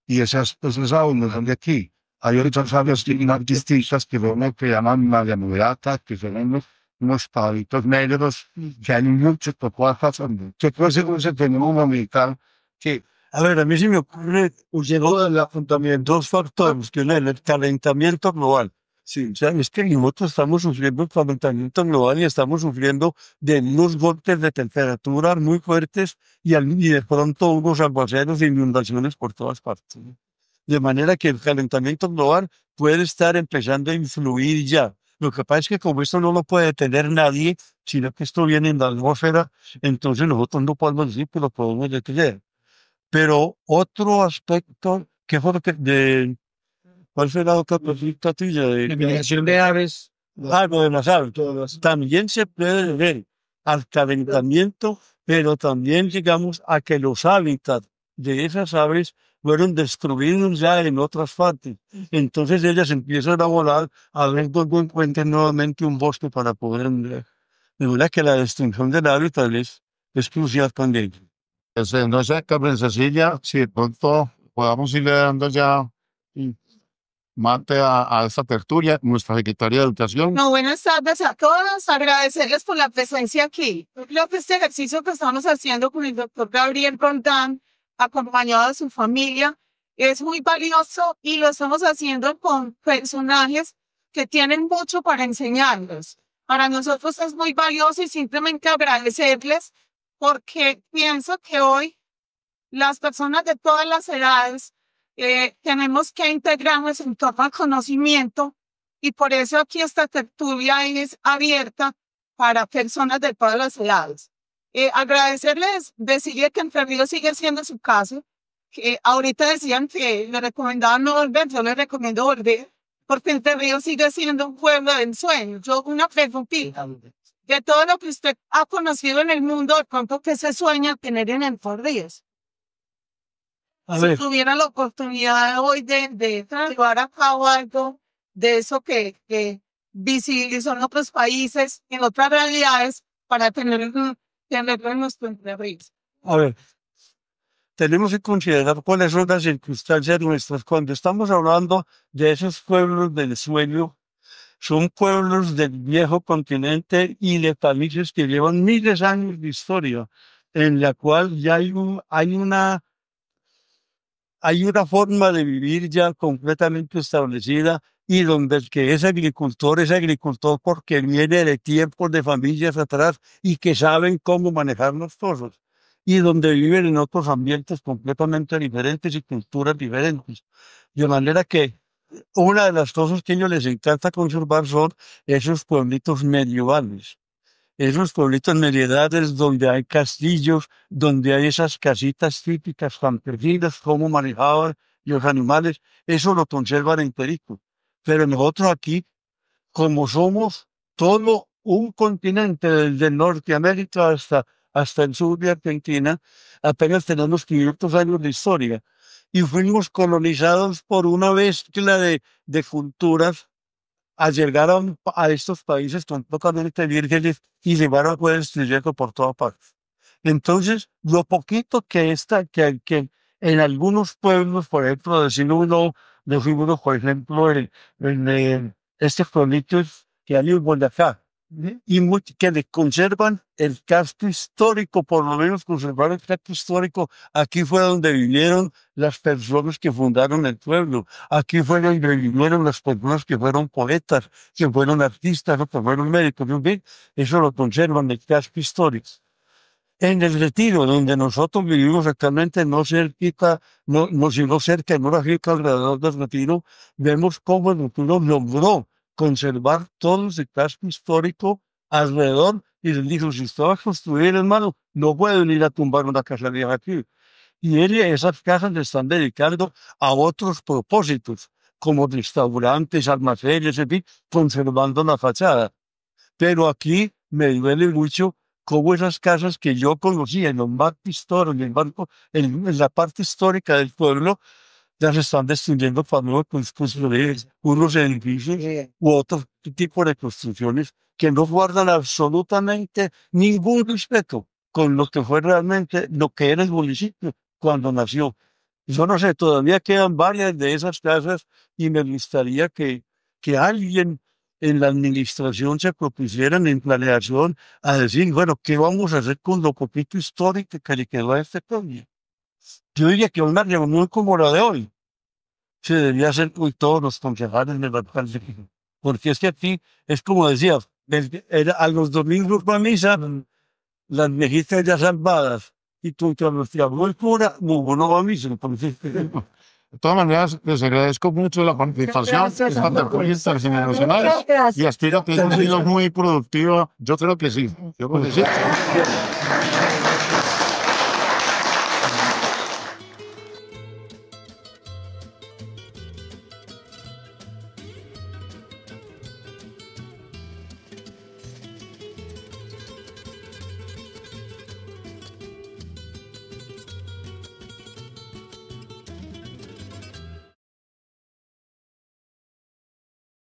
y esas aves no son de aquí. Hay otras aves más distintas que son lo que llaman mariamudata, que son unos pavaditos negros, que hay muchos por todas partes. Que puede ser un fenómeno ambiental que A ver, a mí se me ocurre huyendo del afrontamiento. dos factores, que uno es el calentamiento global. Sí, o sea, es que nosotros estamos sufriendo el calentamiento global y estamos sufriendo de unos golpes de temperatura muy fuertes y de pronto unos aguaceros e inundaciones por todas partes, ¿no? De manera que el calentamiento global puede estar empezando a influir ya. Lo que pasa es que como esto no lo puede detener nadie, sino que esto viene en la atmósfera, entonces nosotros no podemos decir que lo podemos detener. Pero otro aspecto, que fue lo ¿cuál fue la otra pregunta tuya? La migración de aves. Lo de las aves. También se puede ver al calentamiento, pero también llegamos a que los hábitats de esas aves fueron destruidos ya en otras partes. Entonces ellas empiezan a volar a ver dónde encuentran nuevamente un bosque para poder andar. De verdad que la destrucción del hábitat es crucial también. No sé, Carmen Cecilia, si de pronto podamos irle dando ya mate a esta tertulia, nuestra secretaria de Educación. No, buenas tardes a todos. Agradecerles por la presencia aquí. Yo creo que este ejercicio que estamos haciendo con el doctor Gabriel Roldán, acompañado de su familia, es muy valioso y lo estamos haciendo con personajes que tienen mucho para enseñarnos. Para nosotros es muy valioso y simplemente agradecerles porque pienso que hoy las personas de todas las edades tenemos que integrarnos en torno al conocimiento y por eso aquí esta tertulia es abierta para personas de todas las edades. Agradecerles, decirles que Entre Ríos sigue siendo su casa, que ahorita decían que le recomendaban no volver, yo les recomiendo volver, porque Entre Ríos sigue siendo un pueblo de ensueño. Yo una preguntita, de todo lo que usted ha conocido en el mundo, de pronto que se sueña tener en Entre Ríos. Si tuviera la oportunidad hoy de llevar a cabo algo de eso que visibilizó en otros países, en otras realidades, para tenerlo en nuestro Entre Ríos. A ver, tenemos que considerar cuáles son las circunstancias nuestras. Cuando estamos hablando de esos pueblos del sueño, son pueblos del viejo continente y de países que llevan miles de años de historia, en la cual ya hay una forma de vivir ya completamente establecida y donde el que es agricultor porque viene de tiempos de familias atrás y que saben cómo manejar las cosas. y donde viven en otros ambientes completamente diferentes y culturas diferentes. De manera que una de las cosas que a ellos les encanta conservar son esos pueblitos medievales. Esos pueblitos medievales donde hay castillos, donde hay esas casitas típicas campesinas, cómo manejaban los animales, eso lo conservan enterico. Pero nosotros aquí, como somos todo un continente, desde Norteamérica hasta el sur de Argentina, apenas tenemos 500 años de historia. Y fuimos colonizados por una mezcla de culturas a llegar a estos países completamente vírgenes y llevaron pues destruyendo por todas partes. Entonces, lo poquito que en algunos pueblos, por ejemplo, decimos, por ejemplo, en estos pueblitos que hay en Boyacá, y que le conservan el casco histórico, por lo menos conservar el casco histórico. Aquí fue donde vivieron las personas que fundaron el pueblo. Aquí fue donde vivieron las personas que fueron poetas, que fueron artistas, que fueron médicos. En fin, eso lo conservan el casco histórico. En el Retiro, donde nosotros vivimos actualmente, no cerquita, sino cerca, no cerca alrededor del Retiro, vemos cómo el Retiro logró conservar todo ese casco histórico alrededor y les dijo, si usted va a construir, hermano, no pueden ir a tumbar una casa vieja aquí. Y esas casas le están dedicando a otros propósitos, como restaurantes, almacenes, en fin, conservando la fachada. Pero aquí me duele mucho cómo esas casas que yo conocía en los marcos históricos, en la parte histórica del pueblo, ya se están destruyendo para no construir unos edificios u otro tipo de construcciones que no guardan absolutamente ningún respeto con lo que fue realmente lo que era el municipio cuando nació. Yo no sé, todavía quedan varias de esas casas y me gustaría que alguien en la administración se propusieran en planeación a decir, bueno, ¿qué vamos a hacer con lo poquito histórico que le quedó a este pueblo? Yo diría que una reunión como la de hoy se debía hacer con todos los concejales del alcalde. Porque es que aquí es como decía, a los domingos para misa, las viejitas ya salvadas, y contra nuestra cultura, no va a misa. Entonces, De todas maneras, les agradezco mucho la participación, esta tertulia intergeneracional, y aspiro que haya sido muy productiva. Yo creo que sí. Yo creo que sí.